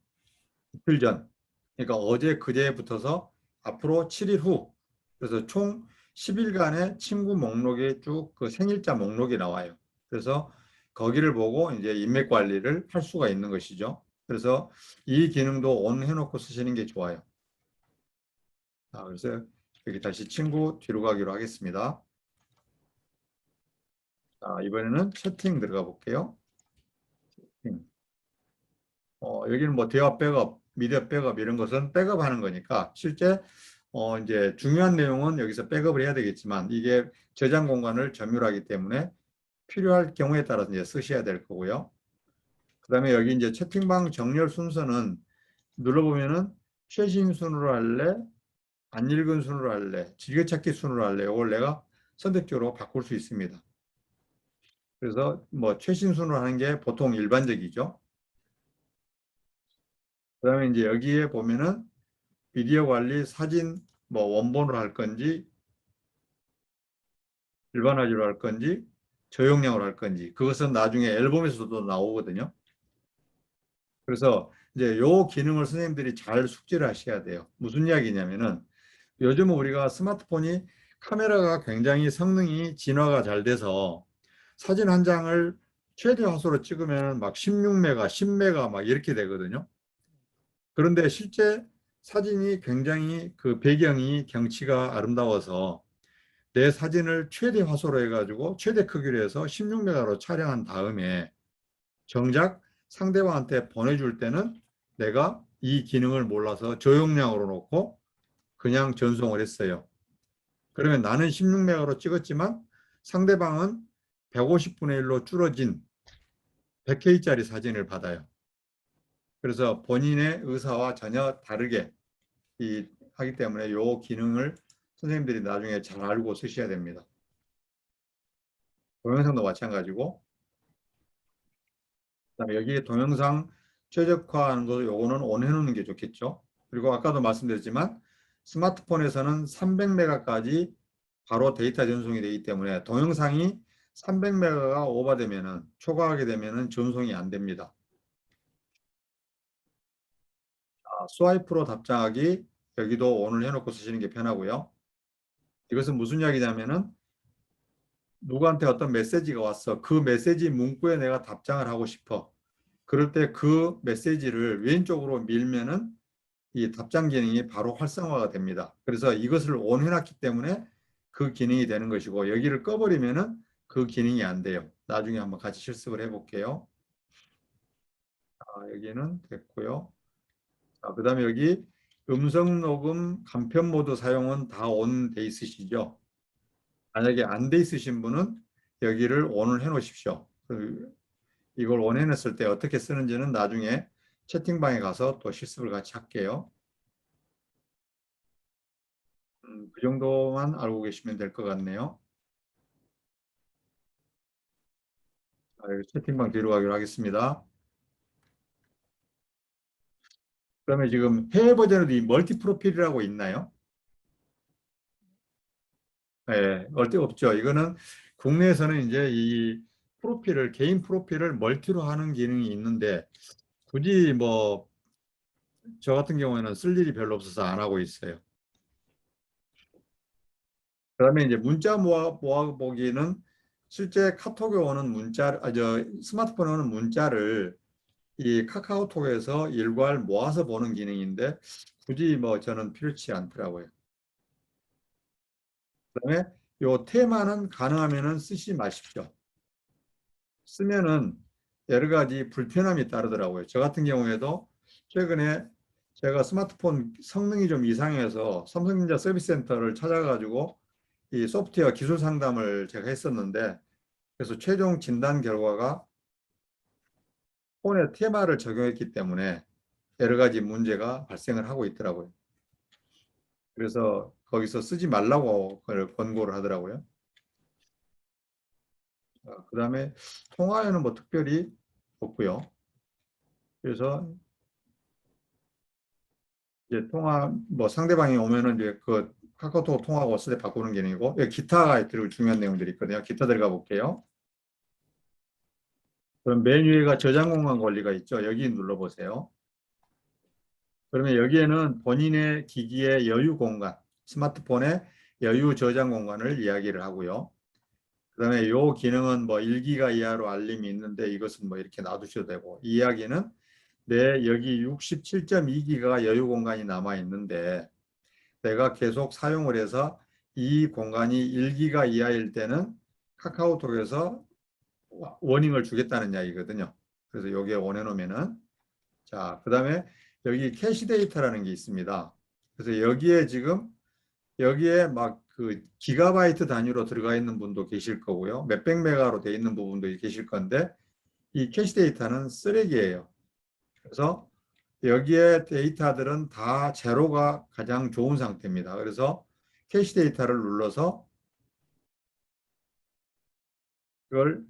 이틀 전, 그러니까 어제 그제에 붙어서 앞으로 7일 후, 그래서 총 10일간의 친구 목록에 쭉 그 생일자 목록이 나와요. 그래서 거기를 보고 이제 인맥 관리를 할 수가 있는 것이죠. 그래서 이 기능도 ON 해놓고 쓰시는 게 좋아요. 그래서 여기 다시 친구 뒤로 가기로 하겠습니다. 이번에는 채팅 들어가 볼게요. 여기는 뭐 대화 백업, 미디어 백업 이런 것은 백업하는 거니까 실제 이제 중요한 내용은 여기서 백업을 해야 되겠지만 이게 저장 공간을 점유하기 때문에 필요할 경우에 따라서 이제 쓰셔야 될 거고요. 그다음에 여기 이제 채팅방 정렬 순서는 눌러보면은 최신 순으로 할래, 안 읽은 순으로 할래, 즐겨찾기 순으로 할래. 이걸 내가 선택적으로 바꿀 수 있습니다. 그래서 뭐 최신 순으로 하는 게 보통 일반적이죠. 그다음에 이제 여기에 보면은 비디오 관리, 사진 뭐 원본으로 할 건지 일반화지로 할 건지 저용량으로 할 건지 그것은 나중에 앨범에서도 나오거든요. 그래서 이제 요 기능을 선생님들이 잘 숙지를 하셔야 돼요. 무슨 이야기냐면은 요즘 우리가 스마트폰이 카메라가 굉장히 성능이 진화가 잘 돼서 사진 한 장을 최대 화소로 찍으면 막 16메가, 10메가 막 이렇게 되거든요. 그런데 실제 사진이 굉장히 그 배경이 경치가 아름다워서 내 사진을 최대 화소로 해가지고 최대 크기로 해서 16메가로 촬영한 다음에 정작 상대방한테 보내줄 때는 내가 이 기능을 몰라서 저용량으로 놓고 그냥 전송을 했어요. 그러면 나는 16메가로 찍었지만 상대방은 150분의 1로 줄어진 100K짜리 사진을 받아요. 그래서 본인의 의사와 전혀 다르게 하기 때문에 이 기능을 선생님들이 나중에 잘 알고 쓰셔야 됩니다. 동영상도 마찬가지고 그다음에 여기 동영상 최적화하는 거 요거는 ON 해놓는 게 좋겠죠. 그리고 아까도 말씀드렸지만 스마트폰에서는 300메가까지 바로 데이터 전송이 되기 때문에 동영상이 300메가가 오버되면은 초과하게 되면은 전송이 안 됩니다. 스와이프로 답장하기 여기도 ON을 해놓고 쓰시는 게 편하고요. 이것은 무슨 이야기냐면은 누구한테 어떤 메시지가 왔어. 그 메시지 문구에 내가 답장을 하고 싶어. 그럴 때 그 메시지를 왼쪽으로 밀면은 이 답장 기능이 바로 활성화가 됩니다. 그래서 이것을 ON 해놨기 때문에 그 기능이 되는 것이고 여기를 꺼버리면은 그 기능이 안 돼요. 나중에 한번 같이 실습을 해볼게요. 여기는 됐고요. 그 다음에 여기 음성 녹음 간편 모드 사용은 다 ON 돼 있으시죠? 만약에 안 돼 있으신 분은 여기를 ON을 해 놓으십시오. 이걸 ON 해놨을 때 어떻게 쓰는지는 나중에 채팅방에 가서 또 실습을 같이 할게요. 그 정도만 알고 계시면 될 것 같네요. 채팅방 뒤로 가기로 하겠습니다. 그러면 지금 해외 버전에도 이 멀티 프로필이라고 있나요? 네, 없죠. 이거는 국내에서는 이제 이 프로필을, 개인 프로필을 멀티로 하는 기능이 있는데 굳이 뭐 저 같은 경우에는 쓸 일이 별로 없어서 안 하고 있어요. 그다음에 이제 문자 모아보기는 실제 카톡에 오는 문자, 스마트폰에 오는 문자를 이 카카오톡에서 일괄 모아서 보는 기능인데 굳이 뭐 저는 필요치 않더라고요. 그다음에 요 테마는 가능하면은 쓰지 마십시오. 쓰면은 여러 가지 불편함이 따르더라고요. 저 같은 경우에도 최근에 제가 스마트폰 성능이 좀 이상해서 삼성전자 서비스센터를 찾아가지고 이 소프트웨어 기술 상담을 제가 했었는데 그래서 최종 진단 결과가 폰에 테마를 적용했기 때문에 여러 가지 문제가 발생을 하고 있더라고요. 그래서 거기서 쓰지 말라고 권고를 하더라고요. 그 다음에 통화에는 뭐 특별히 없고요. 그래서 이제 통화 뭐 상대방이 오면은 이제 그 카카오톡 통화하고 왔을 때 바꾸는 기능이고 여기 기타가 들고 중요한 내용들이 있거든요. 기타 들어가 볼게요. 그럼 맨 위에가 저장 공간 관리가 있죠. 여기 눌러보세요. 그러면 여기에는 본인의 기기의 여유 공간, 스마트폰의 여유 저장 공간을 이야기를 하고요. 그 다음에 이 기능은 뭐 1기가 이하로 알림이 있는데 이것은 뭐 이렇게 놔두셔도 되고 이 이야기는 내 여기 67.2기가 여유 공간이 남아 있는데 내가 계속 사용을 해서 이 공간이 1기가 이하일 때는 카카오톡에서 워닝을 주겠다는 이야기거든요. 그래서 여기에 원해놓으면은 자, 그 다음에 여기 캐시 데이터라는 게 있습니다. 그래서 여기에 지금 여기에 막 그 기가바이트 단위로 들어가 있는 분도 계실 거고요. 몇백 메가로 돼 있는 부분도 계실 건데 이 캐시 데이터는 쓰레기예요. 그래서 여기에 데이터들은 다 제로가 가장 좋은 상태입니다. 그래서 캐시 데이터를 눌러서 그걸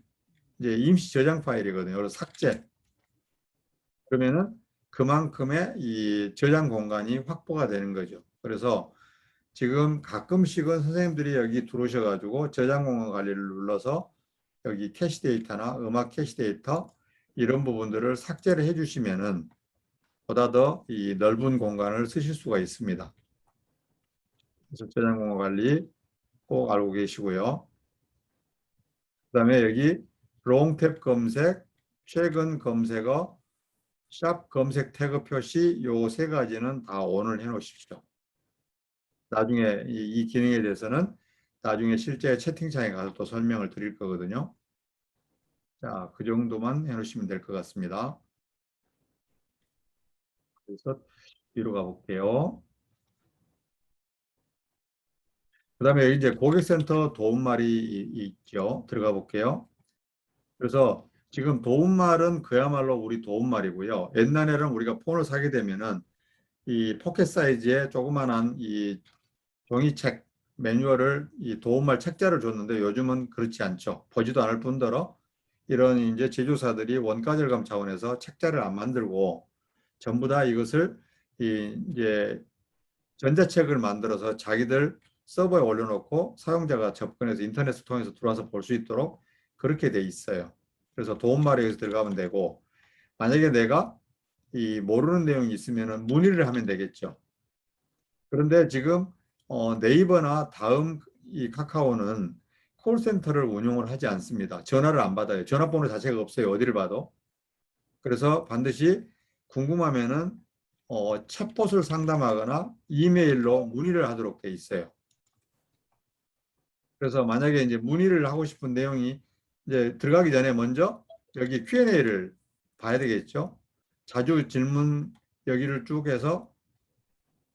이제 임시 저장 파일이거든요. 그래서 삭제. 그러면은 그만큼의 이 저장 공간이 확보가 되는 거죠. 그래서 지금 가끔씩은 선생님들이 여기 들어오셔가지고 저장 공간 관리를 눌러서 여기 캐시 데이터나 음악 캐시 데이터 이런 부분들을 삭제를 해주시면은 보다 더 이 넓은 공간을 쓰실 수가 있습니다. 그래서 저장 공간 관리 꼭 알고 계시고요. 그 다음에 여기 롱탭 검색, 최근 검색어, 샵 검색 태그 표시 요 세 가지는 다 ON을 해 놓으십시오. 나중에 이 기능에 대해서는 나중에 실제 채팅창에 가서 또 설명을 드릴 거거든요. 자, 그 정도만 해 놓으시면 될 것 같습니다. 그래서 뒤로 가볼게요. 그 다음에 이제 고객센터 도움말이 있죠. 들어가 볼게요. 그래서 지금 도움말은 그야말로 우리 도움말이고요. 옛날에는 우리가 폰을 사게 되면은 이 포켓 사이즈의 조그만한 이 종이책 매뉴얼을 이 도움말 책자를 줬는데 요즘은 그렇지 않죠. 보지도 않을 뿐더러 이런 이제 제조사들이 원가 절감 차원에서 책자를 안 만들고 전부 다 이것을 이제 전자책을 만들어서 자기들 서버에 올려놓고 사용자가 접근해서 인터넷을 통해서 들어와서 볼 수 있도록 그렇게 돼 있어요. 그래서 도움말에 여기서 들어가면 되고, 만약에 내가 이 모르는 내용이 있으면은 문의를 하면 되겠죠. 그런데 지금 네이버나 다음 이 카카오는 콜센터를 운영을 하지 않습니다. 전화를 안 받아요. 전화번호 자체가 없어요. 어디를 봐도. 그래서 반드시 궁금하면은 챗봇을 상담하거나 이메일로 문의를 하도록 돼 있어요. 그래서 만약에 이제 문의를 하고 싶은 내용이 이제 들어가기 전에 먼저 여기 Q&A를 봐야 되겠죠. 자주 질문 여기를 쭉 해서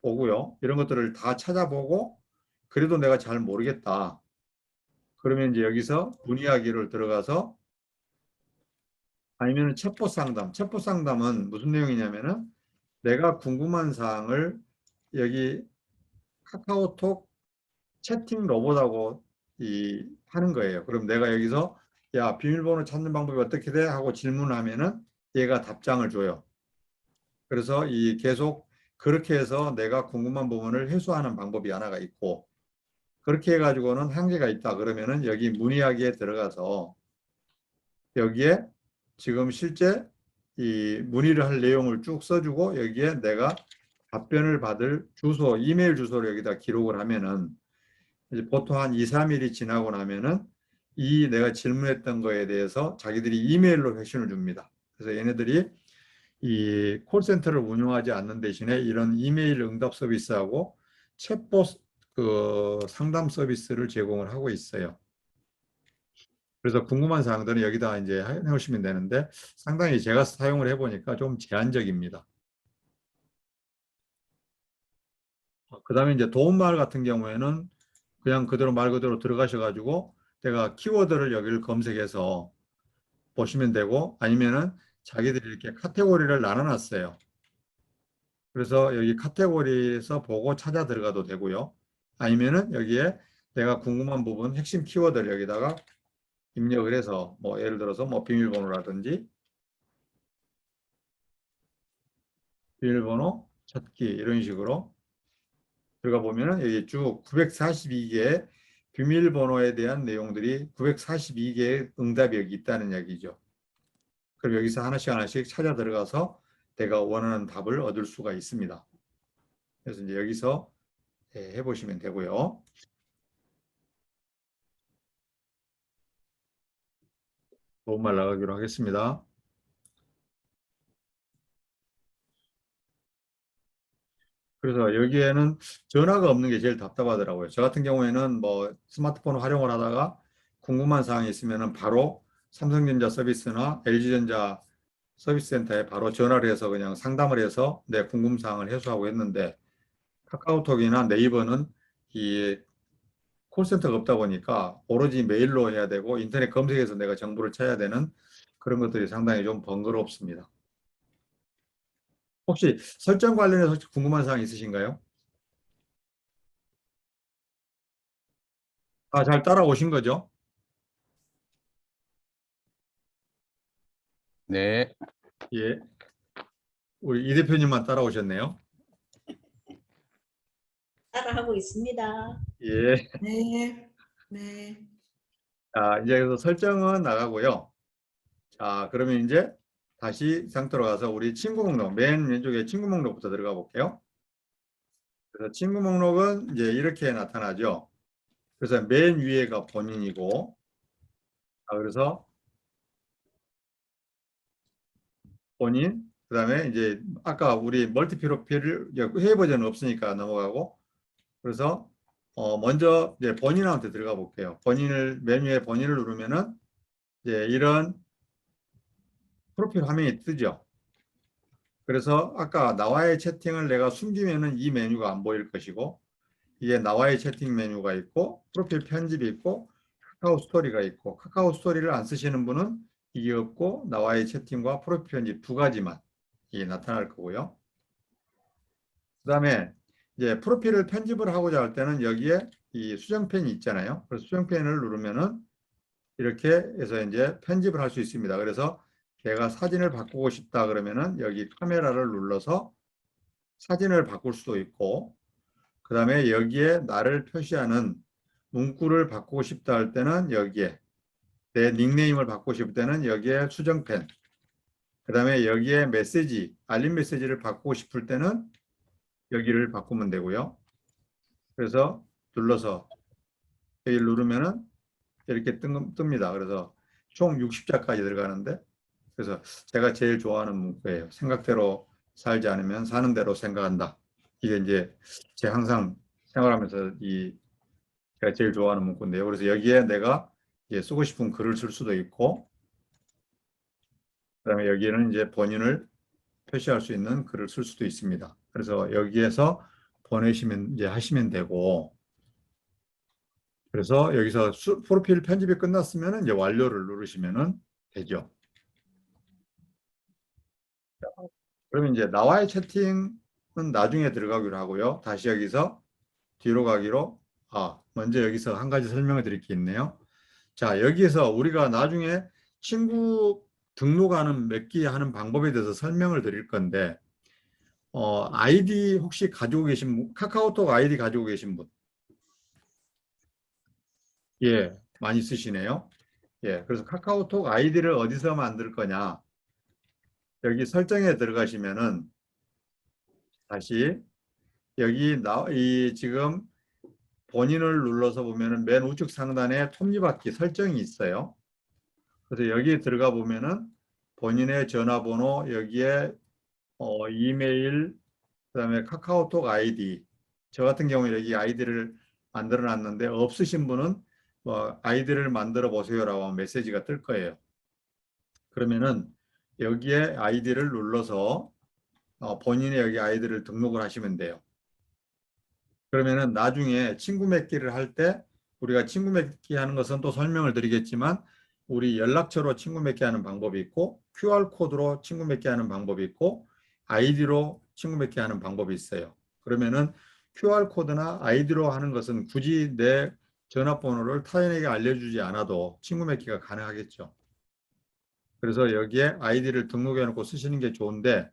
보고요. 이런 것들을 다 찾아보고 그래도 내가 잘 모르겠다. 그러면 이제 여기서 문의하기를 들어가서 아니면 챗봇 상담. 챗봇 상담은 무슨 내용이냐면은 내가 궁금한 사항을 여기 카카오톡 채팅 로봇하고 하는 거예요. 그럼 내가 여기서 야, 비밀번호 찾는 방법이 어떻게 돼? 하고 질문하면은 얘가 답장을 줘요. 그래서 계속 그렇게 해서 내가 궁금한 부분을 해소하는 방법이 하나가 있고, 그렇게 해가지고는 한계가 있다. 그러면은 여기 문의하기에 들어가서 여기에 지금 실제 이 문의를 할 내용을 쭉 써주고 여기에 내가 답변을 받을 주소, 이메일 주소를 여기다 기록을 하면은 이제 보통 한 2, 3일이 지나고 나면은 내가 질문했던 거에 대해서 자기들이 이메일로 회신을 줍니다. 그래서 얘네들이 이 콜센터를 운영하지 않는 대신에 이런 이메일 응답 서비스하고 챗봇 그 상담 서비스를 제공을 하고 있어요. 그래서 궁금한 사항들은 여기다 이제 해놓으시면 되는데 상당히 제가 사용을 해보니까 좀 제한적입니다. 그 다음에 이제 도움말 같은 경우에는 그냥 그대로 말 그대로 들어가셔가지고 내가 키워드를 여기를 검색해서 보시면 되고 아니면은 자기들이 이렇게 카테고리를 나눠놨어요. 그래서 여기 카테고리에서 보고 찾아 들어가도 되고요. 아니면은 여기에 내가 궁금한 부분 핵심 키워드를 여기다가 입력을 해서 뭐 예를 들어서 뭐 비밀번호라든지 비밀번호 찾기 이런 식으로 들어가 보면은 여기 쭉 942개의 비밀번호에 대한 내용들이 942개의 응답이 여기 있다는 얘기죠. 그럼 여기서 하나씩 하나씩 찾아 들어가서 내가 원하는 답을 얻을 수가 있습니다. 그래서 이제 여기서 해보시면 되고요. 도움말 나가기로 하겠습니다. 그래서 여기에는 전화가 없는 게 제일 답답하더라고요. 저 같은 경우에는 뭐 스마트폰 활용을 하다가 궁금한 사항이 있으면 바로 삼성전자 서비스나 LG전자 서비스 센터에 바로 전화를 해서 그냥 상담을 해서 내 궁금 사항을 해소하고 했는데 카카오톡이나 네이버는 이 콜센터가 없다 보니까 오로지 메일로 해야 되고 인터넷 검색해서 내가 정보를 찾아야 되는 그런 것들이 상당히 좀 번거롭습니다. 혹시 설정 관련해서 궁금한 사항 있으신가요? 잘 따라오신 거죠? 네. 예. 우리 이 대표님만 따라오셨네요. 따라하고 있습니다. 예. 네. 네. 자, 이제 그래서 설정은 나가고요. 자, 그러면 이제 다시 상태로 가서 우리 친구 목록, 맨 왼쪽에 친구 목록부터 들어가 볼게요. 그래서 친구 목록은 이제 이렇게 나타나죠. 그래서 맨 위에가 본인이고, 그래서 본인, 그 다음에 이제 아까 우리 멀티 프로필을 회의 버전은 없으니까 넘어가고, 그래서 먼저 이제 본인한테 들어가 볼게요. 본인을 맨 위에 본인을 누르면은 이제 이런 프로필 화면이 뜨죠. 그래서 아까 나와의 채팅을 내가 숨기면은 이 메뉴가 안 보일 것이고, 이게 나와의 채팅 메뉴가 있고, 프로필 편집이 있고, 카카오 스토리가 있고, 카카오 스토리를 안 쓰시는 분은 이게 없고, 나와의 채팅과 프로필 편집 두 가지만 이게 나타날 거고요. 그 다음에 이제 프로필을 편집을 하고자 할 때는 여기에 이 수정펜이 있잖아요. 그래서 수정펜을 누르면은 이렇게 해서 이제 편집을 할 수 있습니다. 그래서 내가 사진을 바꾸고 싶다 그러면은 여기 카메라를 눌러서 사진을 바꿀 수도 있고, 그 다음에 여기에 나를 표시하는 문구를 바꾸고 싶다 할 때는 여기에, 내 닉네임을 바꾸고 싶을 때는 여기에 수정펜, 그 다음에 여기에 메시지, 알림 메시지를 바꾸고 싶을 때는 여기를 바꾸면 되고요. 그래서 눌러서 여기를 누르면은 이렇게 뜹니다. 그래서 총 60자까지 들어가는데, 그래서 제가 제일 좋아하는 문구예요. 생각대로 살지 않으면 사는 대로 생각한다. 이게 이제 제가 항상 생활하면서 제가 제일 좋아하는 문구인데요. 그래서 여기에 내가 쓰고 싶은 글을 쓸 수도 있고, 그다음에 여기에는 이제 본인을 표시할 수 있는 글을 쓸 수도 있습니다. 그래서 여기에서 보내시면 이제 하시면 되고, 그래서 여기서 프로필 편집이 끝났으면 이제 완료를 누르시면 되죠. 그러면 이제 나와의 채팅은 나중에 들어가기로 하고요. 다시 여기서 뒤로 가기로, 먼저 여기서 한 가지 설명을 드릴 게 있네요. 자, 여기에서 우리가 나중에 친구 등록하는 맺기 하는 방법에 대해서 설명을 드릴 건데, 아이디 혹시 가지고 계신 분, 카카오톡 아이디 가지고 계신 분? 예, 많이 쓰시네요. 예, 그래서 카카오톡 아이디를 어디서 만들 거냐? 여기 설정에 들어가시면은 다시 여기 지금 본인을 눌러서 보면은 맨 우측 상단에 톱니바퀴 설정이 있어요. 그래서 여기에 들어가 보면은 본인의 전화번호, 여기에 이메일, 그다음에 카카오톡 아이디. 저 같은 경우에 여기 아이디를 만들어 놨는데 없으신 분은 아이디를 만들어 보세요라고 메시지가 뜰 거예요. 그러면은 여기에 아이디를 눌러서 본인의 여기 아이디를 등록을 하시면 돼요. 그러면은 나중에 친구 맺기를 할 때, 우리가 친구 맺기 하는 것은 또 설명을 드리겠지만, 우리 연락처로 친구 맺기 하는 방법이 있고, QR코드로 친구 맺기 하는 방법이 있고, 아이디로 친구 맺기 하는 방법이 있어요. 그러면은 QR코드나 아이디로 하는 것은 굳이 내 전화번호를 타인에게 알려주지 않아도 친구 맺기가 가능하겠죠. 그래서 여기에 아이디를 등록해 놓고 쓰시는 게 좋은데,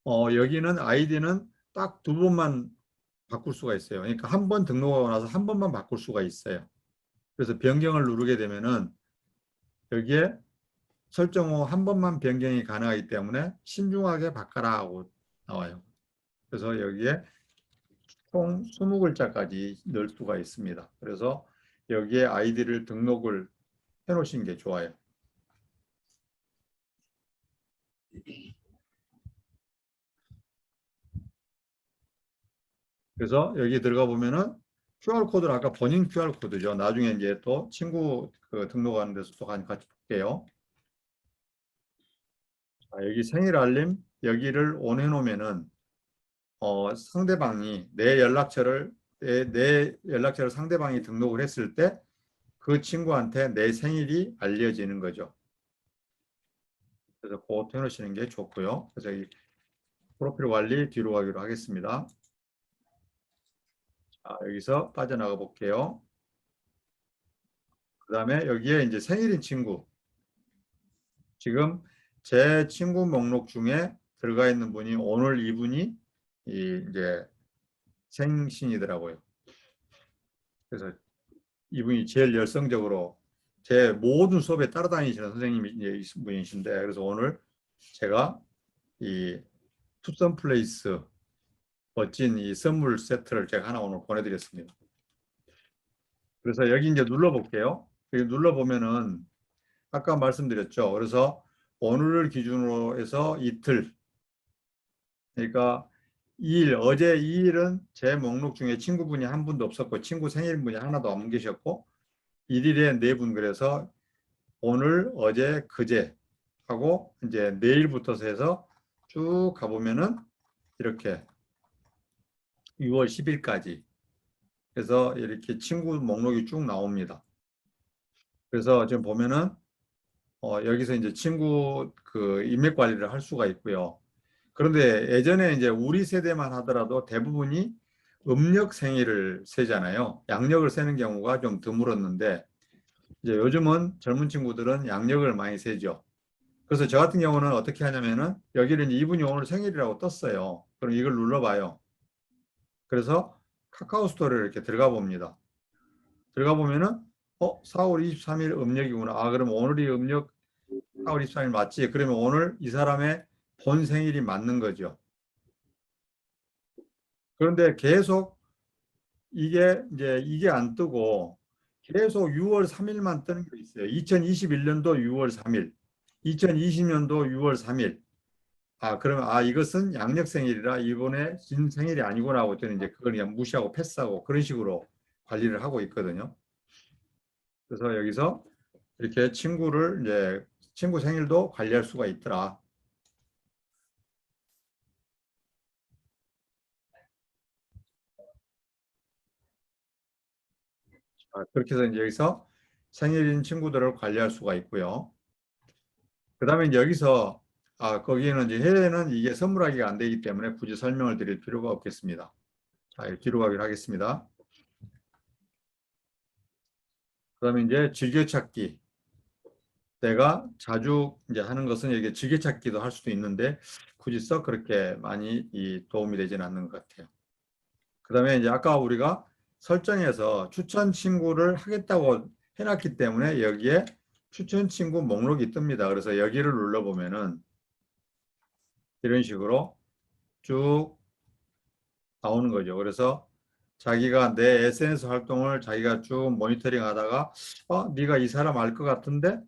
여기는 아이디는 딱 2번만 바꿀 수가 있어요. 그러니까 한 번 등록하고 나서 한 번만 바꿀 수가 있어요. 그래서 변경을 누르게 되면은 여기에 설정 후 한 번만 변경이 가능하기 때문에 신중하게 바꿔라 하고 나와요. 그래서 여기에 총 20글자까지 넣을 수가 있습니다. 그래서 여기에 아이디를 등록을 해 놓으신 게 좋아요. 그래서 여기 들어가 보면은 QR코드를 아까 본인 QR코드죠. 나중에 이제 또 친구 등록하는 데서 또 같이 볼게요. 자, 여기 생일 알림 여기를 온 해놓으면은 상대방이 내 연락처를 상대방이 등록을 했을 때 그 친구한테 내 생일이 알려지는 거죠. 그래서 그거 해놓으시는 게 좋고요. 그래서 이 프로필 관리 뒤로 가기로 하겠습니다. 자, 여기서 빠져나가 볼게요. 그 다음에 여기에 이제 생일인 친구. 지금 제 친구 목록 중에 들어가 있는 분이 오늘 이분이 이제 생신이더라고요. 그래서 이분이 제일 열성적으로 제 모든 수업에 따라다니시는 선생님이 분이신데, 그래서 오늘 제가 이 투썸 플레이스 멋진 이 선물 세트를 제가 하나 오늘 보내드렸습니다. 그래서 여기 이제 눌러볼게요. 여기 눌러보면은 아까 말씀드렸죠. 그래서 오늘을 기준으로 해서 이틀, 그러니까 2일, 어제 2일은 제 목록 중에 친구분이 한 분도 없었고 친구 생일분이 하나도 안 계셨고 1일에 4분, 그래서 오늘, 어제, 그제 하고 이제 내일부터서 해서 쭉 가보면은 이렇게 6월 10일까지 그래서 이렇게 친구 목록이 쭉 나옵니다. 그래서 지금 보면은 여기서 이제 친구 인맥 관리를 할 수가 있고요. 그런데 예전에 이제 우리 세대만 하더라도 대부분이 음력 생일을 세잖아요. 양력을 세는 경우가 좀 드물었는데 이제 요즘은 젊은 친구들은 양력을 많이 세죠. 그래서 저 같은 경우는 어떻게 하냐면은 여기를 이제 이분이 오늘 생일이라고 떴어요. 그럼 이걸 눌러봐요. 그래서 카카오 스토리를 이렇게 들어가 봅니다. 들어가 보면은 4월 23일 음력이구나. 아, 그럼 오늘이 음력 4월 23일 맞지? 그러면 오늘 이 사람의 본 생일이 맞는 거죠. 그런데 계속 이게 안 뜨고 계속 6월 3일만 뜨는 게 있어요. 2021년도 6월 3일, 2020년도 6월 3일. 아, 그러면 이것은 양력 생일이라 이번에 진 생일이 아니구나 하고 저는 이제 그걸 그냥 무시하고 패스하고 그런 식으로 관리를 하고 있거든요. 그래서 여기서 이렇게 친구 생일도 관리할 수가 있더라. 그렇게 해서 이제 여기서 생일인 친구들을 관리할 수가 있고요. 그 다음에 이제 여기서 거기에는 이제 해외는 이게 선물하기가 안 되기 때문에 굳이 설명을 드릴 필요가 없겠습니다. 자, 뒤로 가기로 하겠습니다. 그 다음에 이제 즐겨찾기. 내가 자주 이제 하는 것은 이게 즐겨찾기도 할 수도 있는데 굳이 썩 그렇게 많이 도움이 되지는 않는 것 같아요. 그 다음에 이제 아까 우리가 설정에서 추천 친구를 하겠다고 해놨기 때문에 여기에 추천 친구 목록이 뜹니다. 그래서 여기를 눌러보면은 이런 식으로 쭉 나오는 거죠. 그래서 자기가 내 SNS 활동을 자기가 쭉 모니터링 하다가 네가 이 사람 알 것 같은데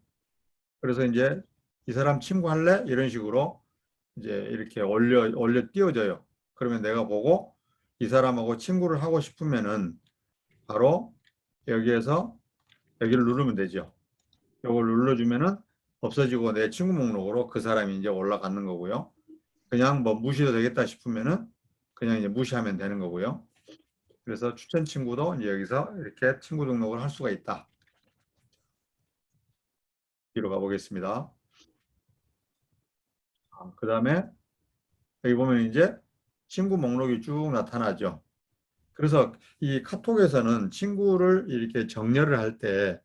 그래서 이제 이 사람 친구 할래? 이런 식으로 이제 이렇게 올려 띄워져요. 그러면 내가 보고 이 사람하고 친구를 하고 싶으면은 바로 여기에서 여기를 누르면 되죠. 이걸 눌러주면은 없어지고 내 친구 목록으로 그 사람이 이제 올라가는 거고요. 그냥 뭐 무시도 되겠다 싶으면은 그냥 이제 무시하면 되는 거고요. 그래서 추천 친구도 이제 여기서 이렇게 친구 등록을 할 수가 있다. 뒤로 가보겠습니다. 그 다음에 여기 보면 이제 친구 목록이 쭉 나타나죠. 그래서 이 카톡에서는 친구를 이렇게 정렬을 할 때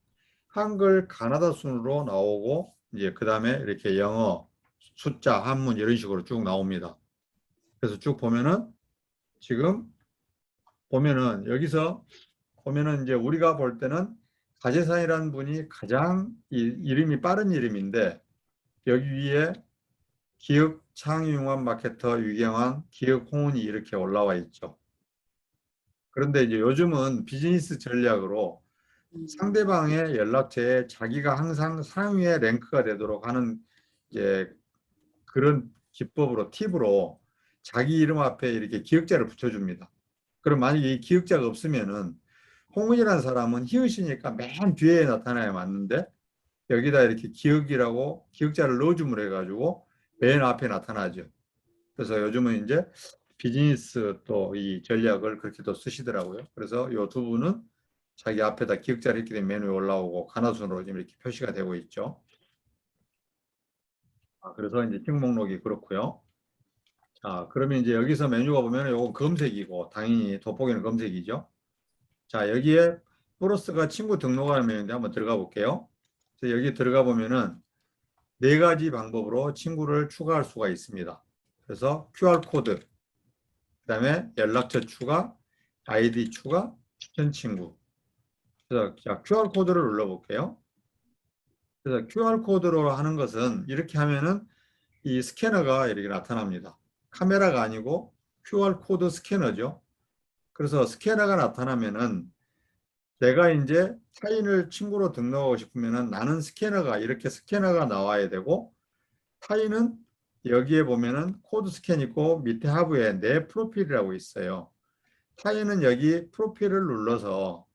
한글 가나다 순으로 나오고 이제 그 다음에 이렇게 영어, 숫자, 한문 이런 식으로 쭉 나옵니다. 그래서 쭉 보면은 지금 보면은 여기서 보면은 이제 우리가 볼 때는 가재산이라는 분이 가장 이름이 빠른 이름인데 여기 위에 기획 창의융합 마케터 유경환, 기획 홍은이 이렇게 올라와 있죠. 그런데 이제 요즘은 비즈니스 전략으로 상대방의 연락처에 자기가 항상 상위에 랭크가 되도록 하는 이제 그런 기법으로 팁으로 자기 이름 앞에 이렇게 기역자를 붙여줍니다. 그럼 만약에 이 기역자가 없으면은 홍은이라는 사람은 히읗이니까 맨 뒤에 나타나야 맞는데 여기다 이렇게 기역이라고 기역자를 넣어줌으로 해가지고 맨 앞에 나타나죠. 그래서 요즘은 이제 비즈니스 또 이 전략을 그렇게 또 쓰시더라고요. 그래서 이 두 분은 자기 앞에다 기역자를 했기 때문에 맨 위에 올라오고 가나순으로 지금 이렇게 표시가 되고 있죠. 그래서 이제 친구 목록이 그렇고요. 자, 그러면 이제 여기서 메뉴가 보면 이건 검색이고 당연히 돋보기는 검색이죠. 자, 여기에 플러스가 친구 등록하는 메뉴인데 한번 들어가 볼게요. 그래서 여기 들어가 보면은 네 가지 방법으로 친구를 추가할 수가 있습니다. 그래서 QR코드, 그다음에 연락처 추가, 아이디 추가, 추천 친구. 그래서 자, QR코드를 눌러볼게요. 그래서 QR코드로 하는 것은 이렇게 하면은 이 스캐너가 이렇게 나타납니다. 카메라가 아니고 QR코드 스캐너죠. 그래서 스캐너가 나타나면은 내가 이제 타인을 친구로 등록하고 싶으면은 나는 스캐너가 이렇게 스캐너가 나와야 되고 타인은 여기에 보면은 코드 스캔 있고 밑에 하부에 내 프로필이라고 있어요. 타인은 여기 프로필을 눌러서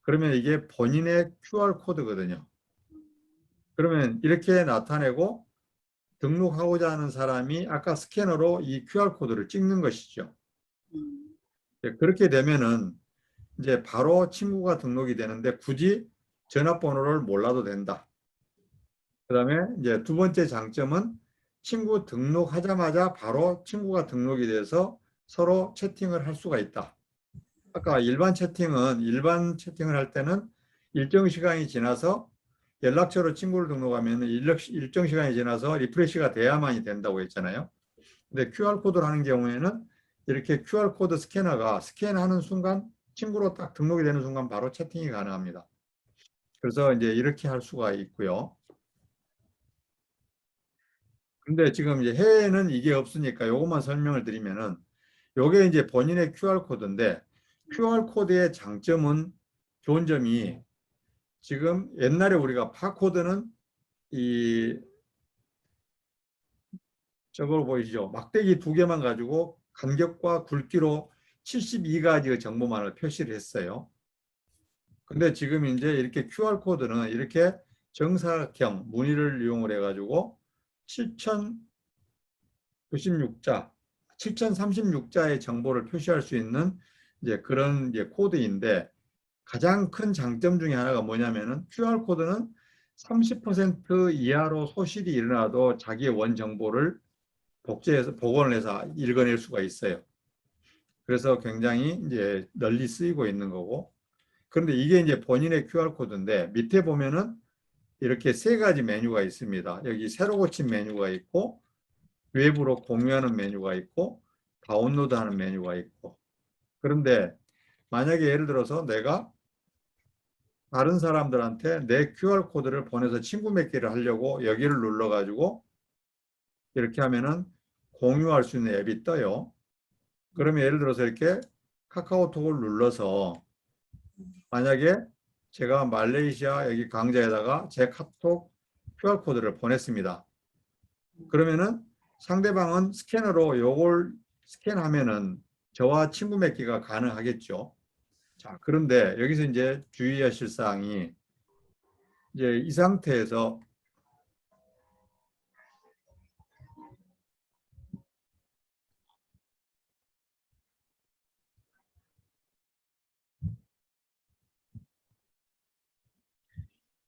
그러면 이게 본인의 QR코드거든요. 그러면 이렇게 나타내고 등록하고자 하는 사람이 아까 스캐너로 이 QR코드를 찍는 것이죠. 그렇게 되면은 이제 바로 친구가 등록이 되는데 굳이 전화번호를 몰라도 된다. 그 다음에 이제 두 번째 장점은 친구 등록하자마자 바로 친구가 등록이 돼서 서로 채팅을 할 수가 있다. 아까 일반 채팅을 할 때는 일정 시간이 지나서 연락처로 친구를 등록하면 일정 시간이 지나서 리프레시가 돼야만이 된다고 했잖아요. 근데 QR코드를 하는 경우에는 이렇게 QR코드 스캐너가 스캔하는 순간 친구로 딱 등록이 되는 순간 바로 채팅이 가능합니다. 그래서 이제 이렇게 할 수가 있고요. 근데 지금 이제 해외에는 이게 없으니까 요것만 설명을 드리면은 요게 이제 본인의 QR코드인데 QR코드의 장점은 좋은 점이 지금 옛날에 우리가 바코드는 이 저걸 보이시죠? 막대기 2개만 가지고 간격과 굵기로 72가지의 정보만을 표시를 했어요. 근데 지금 이제 이렇게 QR코드는 이렇게 정사각형 무늬를 이용을 해가지고 7096자, 7036자의 정보를 표시할 수 있는 이제 그런 이제 코드인데 가장 큰 장점 중에 하나가 뭐냐면은 QR코드는 30% 이하로 소실이 일어나도 자기의 원 정보를 복원을 해서 읽어낼 수가 있어요. 그래서 굉장히 이제 널리 쓰이고 있는 거고. 그런데 이게 이제 본인의 QR코드인데 밑에 보면은 이렇게 3가지 메뉴가 있습니다. 여기 새로 고친 메뉴가 있고 외부로 공유하는 메뉴가 있고 다운로드하는 메뉴가 있고. 그런데 만약에 예를 들어서 내가 다른 사람들한테 내 QR코드를 보내서 친구 맺기를 하려고 여기를 눌러가지고 이렇게 하면은 공유할 수 있는 앱이 떠요. 그러면 예를 들어서 이렇게 카카오톡을 눌러서 만약에 제가 말레이시아 여기 강좌에다가 제 카톡 QR코드를 보냈습니다. 그러면은 상대방은 스캐너로 요걸 스캔하면은 저와 친구 맺기가 가능하겠죠. 자, 그런데 여기서 이제 주의하실 사항이 이제 이 상태에서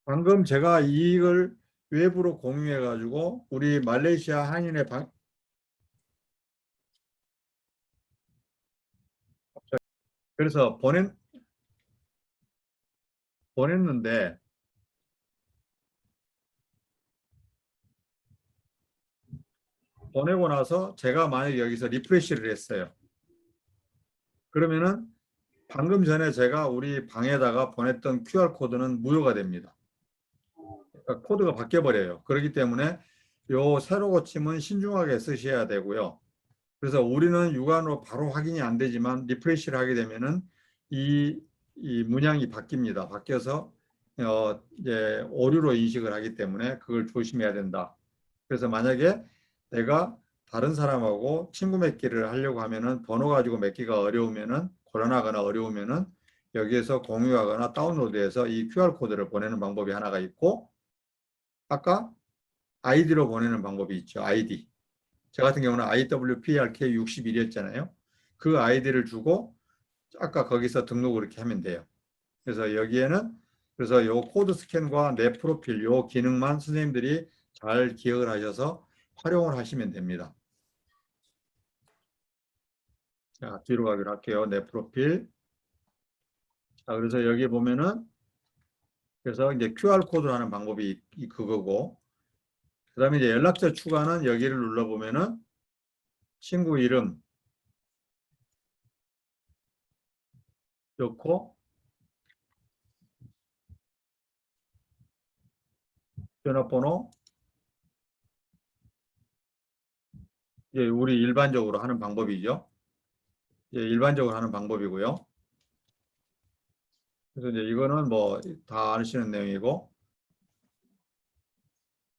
방금 제가 이걸 외부로 공유해 가지고 우리 말레이시아 한인의 그래서 보냈는데 보내고 나서 제가 만약에 여기서 리프레시를 했어요. 그러면은 방금 전에 제가 우리 방에다가 보냈던 QR코드는 무효가 됩니다. 그러니까 코드가 바뀌어 버려요. 그렇기 때문에 요 새로 고침은 신중하게 쓰셔야 되고요. 그래서 우리는 육안으로 바로 확인이 안 되지만 리프레시를 하게 되면은 이 문양이 바뀝니다. 바뀌어서 이제 오류로 인식을 하기 때문에 그걸 조심해야 된다. 그래서 만약에 내가 다른 사람하고 친구 맺기를 하려고 하면은 번호 가지고 맺기가 어려우면은 곤란하거나 어려우면은 여기에서 공유하거나 다운로드해서 이 QR코드를 보내는 방법이 하나가 있고 아까 아이디로 보내는 방법이 있죠. 아이디. 저 같은 경우는 IWPRK61이었잖아요. 그 아이디를 주고 아까 거기서 등록을 이렇게 하면 돼요. 그래서 여기에는 그래서 요 코드 스캔과 내 프로필 요 기능만 선생님들이 잘 기억을 하셔서 활용을 하시면 됩니다. 자, 뒤로 가기로 할게요. 내 프로필. 자, 그래서 여기 보면은 그래서 이제 QR코드로 하는 방법이 그거고 그다음에 이제 연락처 추가는 여기를 눌러 보면은 친구 이름 넣고 전화번호 이제 우리 일반적으로 하는 방법이죠. 일반적으로 하는 방법이고요. 그래서 이제 이거는 뭐 다 아시는 내용이고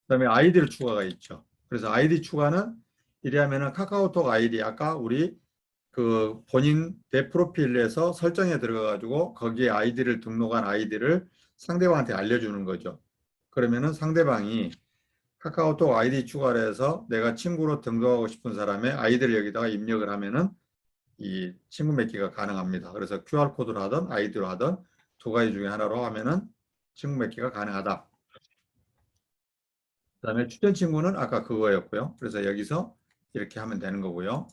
그다음에 아이디를 추가가 있죠. 그래서 아이디 추가는 이래하면은 카카오톡 아이디 아까 우리 그 본인 내 프로필에서 설정에 들어가 가지고 거기에 아이디를 등록한 아이디를 상대방한테 알려주는 거죠. 그러면은 상대방이 카카오톡 아이디 추가를 해서 내가 친구로 등록하고 싶은 사람의 아이디를 여기다가 입력을 하면은 이 친구 맺기가 가능합니다. 그래서 QR코드로 하든 아이디로 하든 2가지 중에 하나로 하면은 친구 맺기가 가능하다. 그다음에 추천 친구는 아까 그거였고요. 그래서 여기서 이렇게 하면 되는 거고요.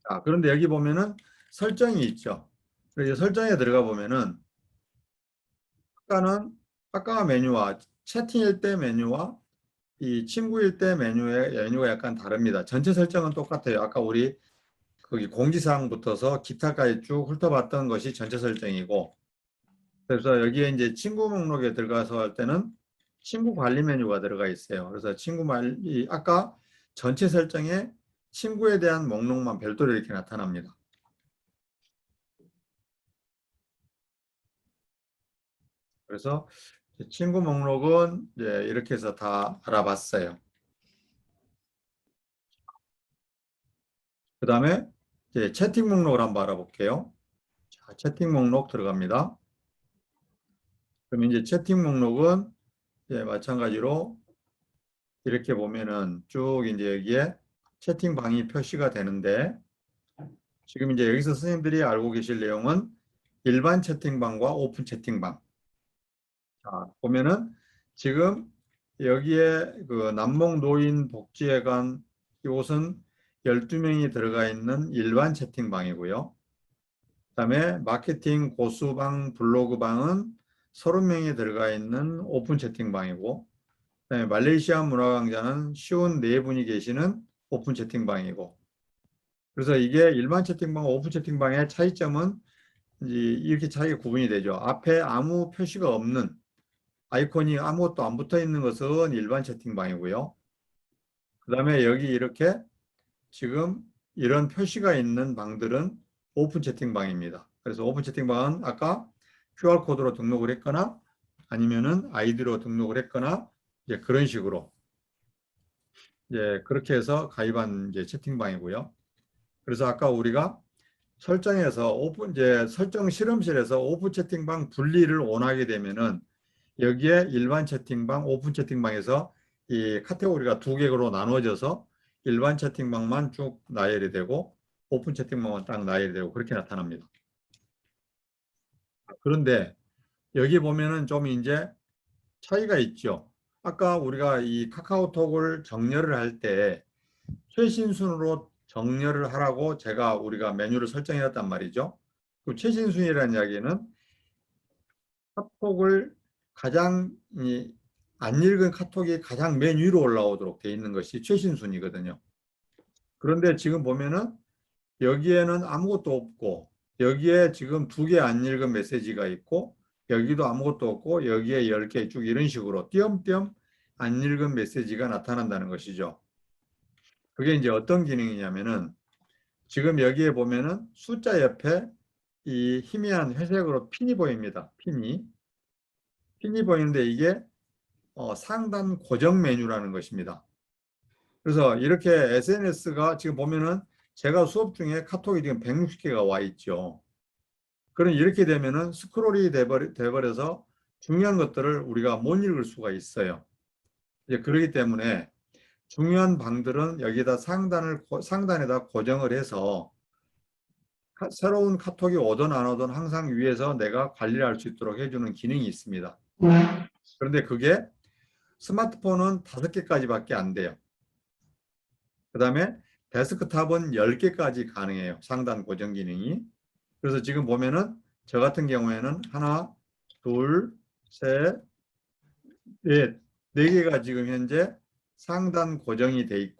자, 그런데 여기 보면은 설정이 있죠. 그래서 설정에 들어가 보면은 아까 메뉴와 채팅일 때 메뉴와 이 친구일 때 메뉴가 약간 다릅니다. 전체 설정은 똑같아요. 아까 우리 거기 공지사항부터서 기타까지 쭉 훑어봤던 것이 전체 설정이고, 그래서 여기에 이제 친구 목록에 들어가서 할 때는 친구 관리 메뉴가 들어가 있어요. 그래서 아까 전체 설정에 친구에 대한 목록만 별도로 이렇게 나타납니다. 그래서 친구 목록은 이제 이렇게 해서 다 알아봤어요. 그 다음에 이제 채팅 목록을 한번 알아볼게요. 자, 채팅 목록 들어갑니다. 그럼 이제 채팅 목록은 이제 마찬가지로 이렇게 보면은 쭉 이제 여기에 채팅방이 표시가 되는데, 지금 이제 여기서 선생님들이 알고 계실 내용은 일반 채팅방과 오픈 채팅방. 자, 보면은 지금 여기에 그 남몽노인복지회관 이곳은 12명이 들어가 있는 일반 채팅방이고요. 그다음에 마케팅 고수방 블로그방은 30명이 들어가 있는 오픈 채팅방이고, 그다음에 말레이시아 문화강좌는 쉬운 4분이 계시는 오픈 채팅방이고, 그래서 이게 일반 채팅방과 오픈 채팅방의 차이점은 이제 이렇게 차이가 구분이 되죠. 앞에 아무 표시가 없는 아이콘이 아무것도 안 붙어 있는 것은 일반 채팅방이고요. 그 다음에 여기 이렇게 지금 이런 표시가 있는 방들은 오픈 채팅방입니다. 그래서 오픈 채팅방은 아까 QR코드로 등록을 했거나 아니면은 아이디로 등록을 했거나 이제 그런 식으로 이제 그렇게 해서 가입한 이제 채팅방이고요. 그래서 아까 우리가 설정에서 이제 설정 실험실에서 오픈 채팅방 분리를 원하게 되면은 여기에 일반 채팅방, 오픈 채팅방에서 이 카테고리가 2개로 나눠져서 일반 채팅방만 쭉 나열이 되고 오픈 채팅방만 딱 나열이 되고 그렇게 나타납니다. 그런데 여기 보면은 좀 이제 차이가 있죠. 아까 우리가 이 카카오톡을 정렬을 할 때 최신 순으로 정렬을 하라고 우리가 메뉴를 설정해 놨단 말이죠. 그 최신 순이라는 이야기는 카톡을 안 읽은 카톡이 가장 맨 위로 올라오도록 되어 있는 것이 최신 순이거든요. 그런데 지금 보면은 여기에는 아무것도 없고 여기에 지금 2개 안 읽은 메시지가 있고 여기도 아무것도 없고 여기에 10개 쭉 이런 식으로 띄엄띄엄 안 읽은 메시지가 나타난다는 것이죠. 그게 이제 어떤 기능이냐면은 지금 여기에 보면은 숫자 옆에 이 희미한 회색으로 핀이 보입니다. 핀이 보이는데 이게 상단 고정 메뉴라는 것입니다. 그래서 이렇게 SNS가 지금 보면은 제가 수업 중에 카톡이 지금 160개가 와 있죠. 그럼 이렇게 되면은 스크롤이 돼버려서 중요한 것들을 우리가 못 읽을 수가 있어요. 이제 그렇기 때문에 중요한 방들은 여기다 상단에다 고정을 해서 새로운 카톡이 오든 안 오든 항상 위에서 내가 관리를 할 수 있도록 해주는 기능이 있습니다. 그런데 그게 스마트폰은 5개까지밖에 안 돼요. 그 다음에 데스크탑은 10개까지 가능해요. 상단 고정 기능이. 그래서 지금 보면은 저 같은 경우에는 하나, 둘, 셋, 넷, 4개가 지금 현재 상단 고정이 돼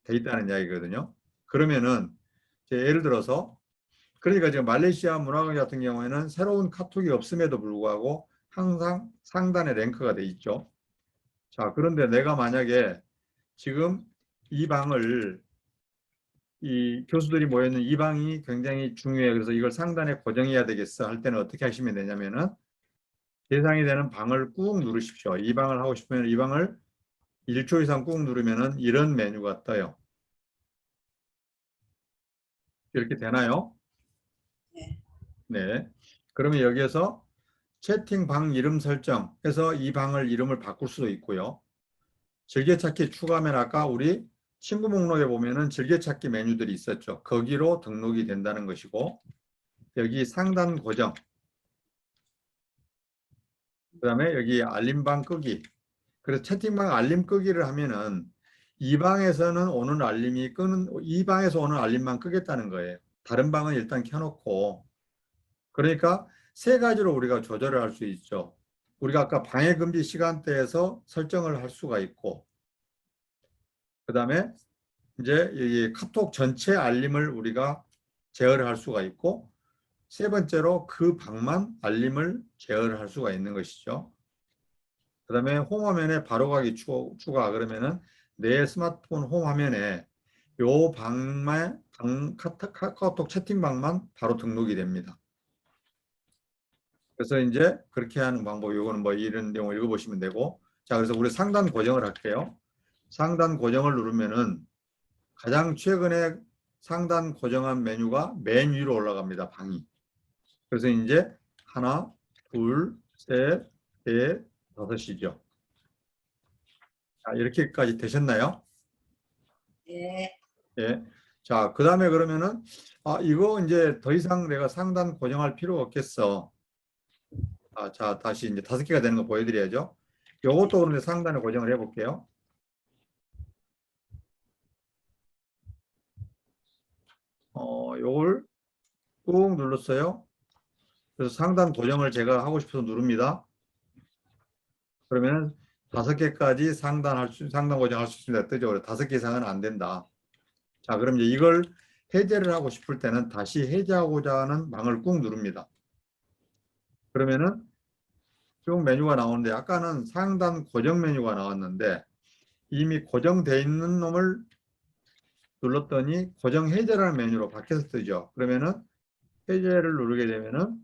있다는 이야기거든요. 그러면은 예를 들어서 그러니까 지금 말레이시아 문화관 같은 경우에는 새로운 카톡이 없음에도 불구하고 항상 상단에 랭크가 돼 있죠. 자, 그런데 내가 만약에 지금 이 방을 이 교수들이 모여있는 이 방이 굉장히 중요해. 그래서 이걸 상단에 고정해야 되겠어 할 때는 어떻게 하시면 되냐면은 대상이 되는 방을 꾹 누르십시오. 이 방을 하고 싶으면 이 방을 1초 이상 꾹 누르면은 이런 메뉴가 떠요. 이렇게 되나요? 네. 네. 그러면 여기에서 채팅방 이름 설정해서 이 방을 이름을 바꿀 수도 있고요. 즐겨찾기 추가하면 아까 우리 친구 목록에 보면은 즐겨찾기 메뉴들이 있었죠. 거기로 등록이 된다는 것이고 여기 상단 고정 그 다음에 여기 알림방 끄기. 그래서 채팅방 알림 끄기를 하면은 이 방에서 오는 알림만 끄겠다는 거예요. 다른 방은 일단 켜놓고. 그러니까 3가지로 우리가 조절을 할 수 있죠. 우리가 아까 방해 금지 시간대에서 설정을 할 수가 있고, 그 다음에 이제 이 카톡 전체 알림을 우리가 제어를 할 수가 있고, 세 번째로 그 방만 알림을 제어를 할 수가 있는 것이죠. 그 다음에 홈 화면에 바로 가기 추가 그러면은 내 스마트폰 홈 화면에 요 방만 카카오톡 채팅방만 바로 등록이 됩니다. 그래서 이제 그렇게 하는 방법, 요거는 뭐 이런 내용 읽어보시면 되고, 자, 그래서 우리 상단 고정을 할게요. 상단 고정을 누르면은 가장 최근에 상단 고정한 메뉴가 맨 위로 올라갑니다. 방이. 그래서 이제 하나, 둘, 셋, 넷, 다섯이죠. 자, 이렇게까지 되셨나요? 네. 예. 자, 그 다음에 그러면은, 이거 이제 더 이상 내가 상단 고정할 필요가 없겠어. 자, 다시 이제 5개가 되는 거 보여드려야죠. 요것도 그런데 상단에 고정을 해볼게요. 요걸 꾹 눌렀어요. 그래서 상단 고정을 제가 하고 싶어서 누릅니다. 그러면 5개까지 상단 고정할 수 있습니다. 뜨죠. 5개 이상은 안 된다. 자, 그럼 이제 이걸 해제를 하고 싶을 때는 다시 해제하고자 하는 방을 꾹 누릅니다. 그러면은 쭉 메뉴가 나오는데, 아까는 상단 고정 메뉴가 나왔는데 이미 고정되어 있는 놈을 눌렀더니 고정 해제라는 메뉴로 바뀌어서 뜨죠. 그러면은 해제를 누르게 되면은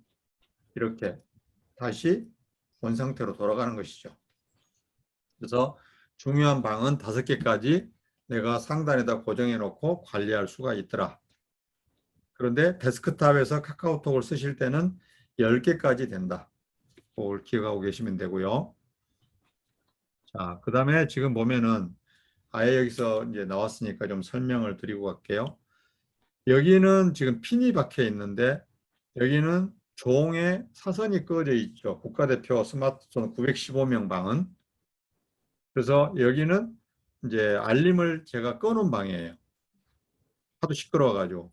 이렇게 다시 본 상태로 돌아가는 것이죠. 그래서 중요한 방은 5개까지 내가 상단에다 고정해 놓고 관리할 수가 있더라. 그런데 데스크탑에서 카카오톡을 쓰실 때는 10개까지 된다. 그걸 기억하고 계시면 되고요. 자, 그 다음에 지금 보면은 아예 여기서 이제 나왔으니까 좀 설명을 드리고 갈게요. 여기는 지금 핀이 박혀 있는데 여기는 종에 사선이 꺼져 있죠. 국가대표 스마트폰 915명 방은. 그래서 여기는 이제 알림을 제가 꺼놓은 방이에요. 하도 시끄러워가지고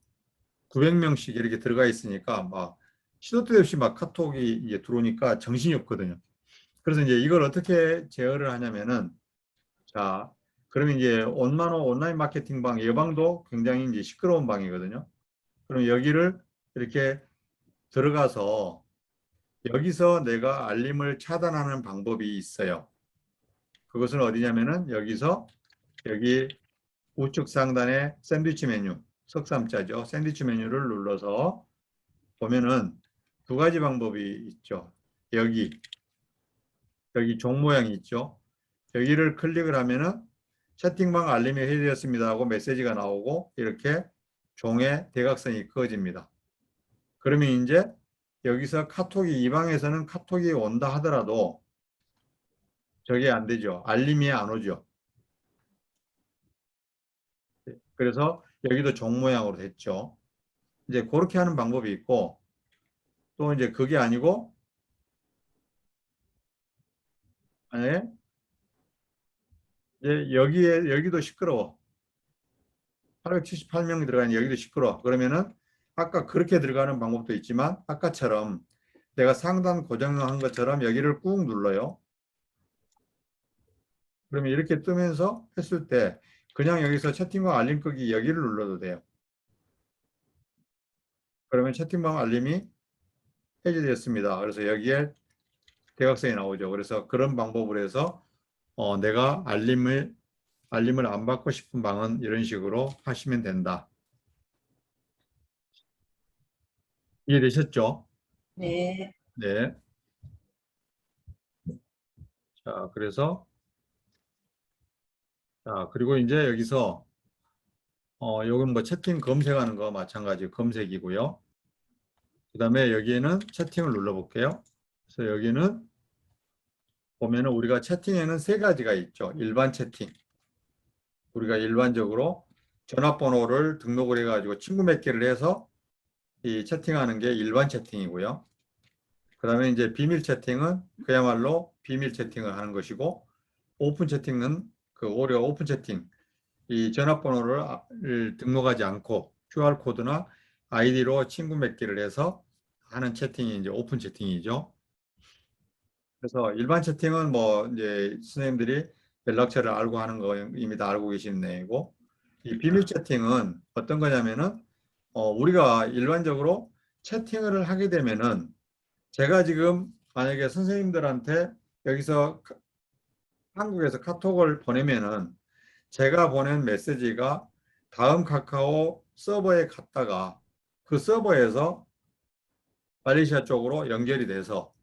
900명씩 이렇게 들어가 있으니까 막 시도 때도 없이 막 카톡이 이제 들어오니까 정신이 없거든요. 그래서 이제 이걸 어떻게 제어를 하냐면은, 자, 그러면 이제 온마노 온라인 마케팅 방, 이 방도 굉장히 이제 시끄러운 방이거든요. 그럼 여기를 이렇게 들어가서 여기서 내가 알림을 차단하는 방법이 있어요. 그것은 어디냐면은 여기서 여기 우측 상단에 샌드위치 메뉴, 석삼자죠. 샌드위치 메뉴를 눌러서 보면은 2가지 방법이 있죠. 여기 종 모양이 있죠. 여기를 클릭을 하면은 채팅방 알림이 해제되었습니다 하고 메시지가 나오고 이렇게 종의 대각선이 그어집니다. 그러면 이제 여기서 카톡이 이 방에서는 카톡이 온다 하더라도 저게 안 되죠. 알림이 안 오죠. 그래서 여기도 종 모양으로 됐죠. 이제 그렇게 하는 방법이 있고, 또 이제 그게 아니고 예? 이제 여기도 시끄러워. 878명이 들어가니 여기도 시끄러워. 그러면은 아까 그렇게 들어가는 방법도 있지만 아까처럼 내가 상단 고정한 것처럼 여기를 꾹 눌러요. 그러면 이렇게 뜨면서 했을 때 그냥 여기서 채팅방 알림 끄기 여기를 눌러도 돼요. 그러면 채팅방 알림이 해제되었습니다. 그래서 여기에 대각선이 나오죠. 그래서 그런 방법으로 해서 내가 알림을 안 받고 싶은 방은 이런 식으로 하시면 된다. 이해되셨죠? 네. 네. 자, 그리고 이제 여기서 요건 뭐 채팅 검색하는 거 마찬가지 검색이고요. 그 다음에 여기에는 채팅을 눌러볼게요. 그래서 여기는 보면은 우리가 채팅에는 3가지가 있죠. 일반 채팅. 우리가 일반적으로 전화번호를 등록을 해가지고 친구 몇 개를 해서 이 채팅하는 게 일반 채팅이고요. 그 다음에 이제 비밀 채팅은 그야말로 비밀 채팅을 하는 것이고, 오픈 채팅은 오히려 오픈 채팅, 이 전화번호를 등록하지 않고 QR코드나 아이디로 친구 몇 개를 해서 하는 채팅이 이제 오픈 채팅이죠. 그래서 일반 채팅은 뭐 이제 선생님들이 연락처를 알고 하는 거 이미 다 알고 계시는 내용이고, 이 비밀 채팅은 어떤 거냐면은 우리가 일반적으로 채팅을 하게 되면은 제가 지금 만약에 선생님들한테 여기서 한국에서 카톡을 보내면은 제가 보낸 메시지가 다음 카카오 서버에 갔다가 그 서버에서 말레이시아 쪽으로 연결이 돼서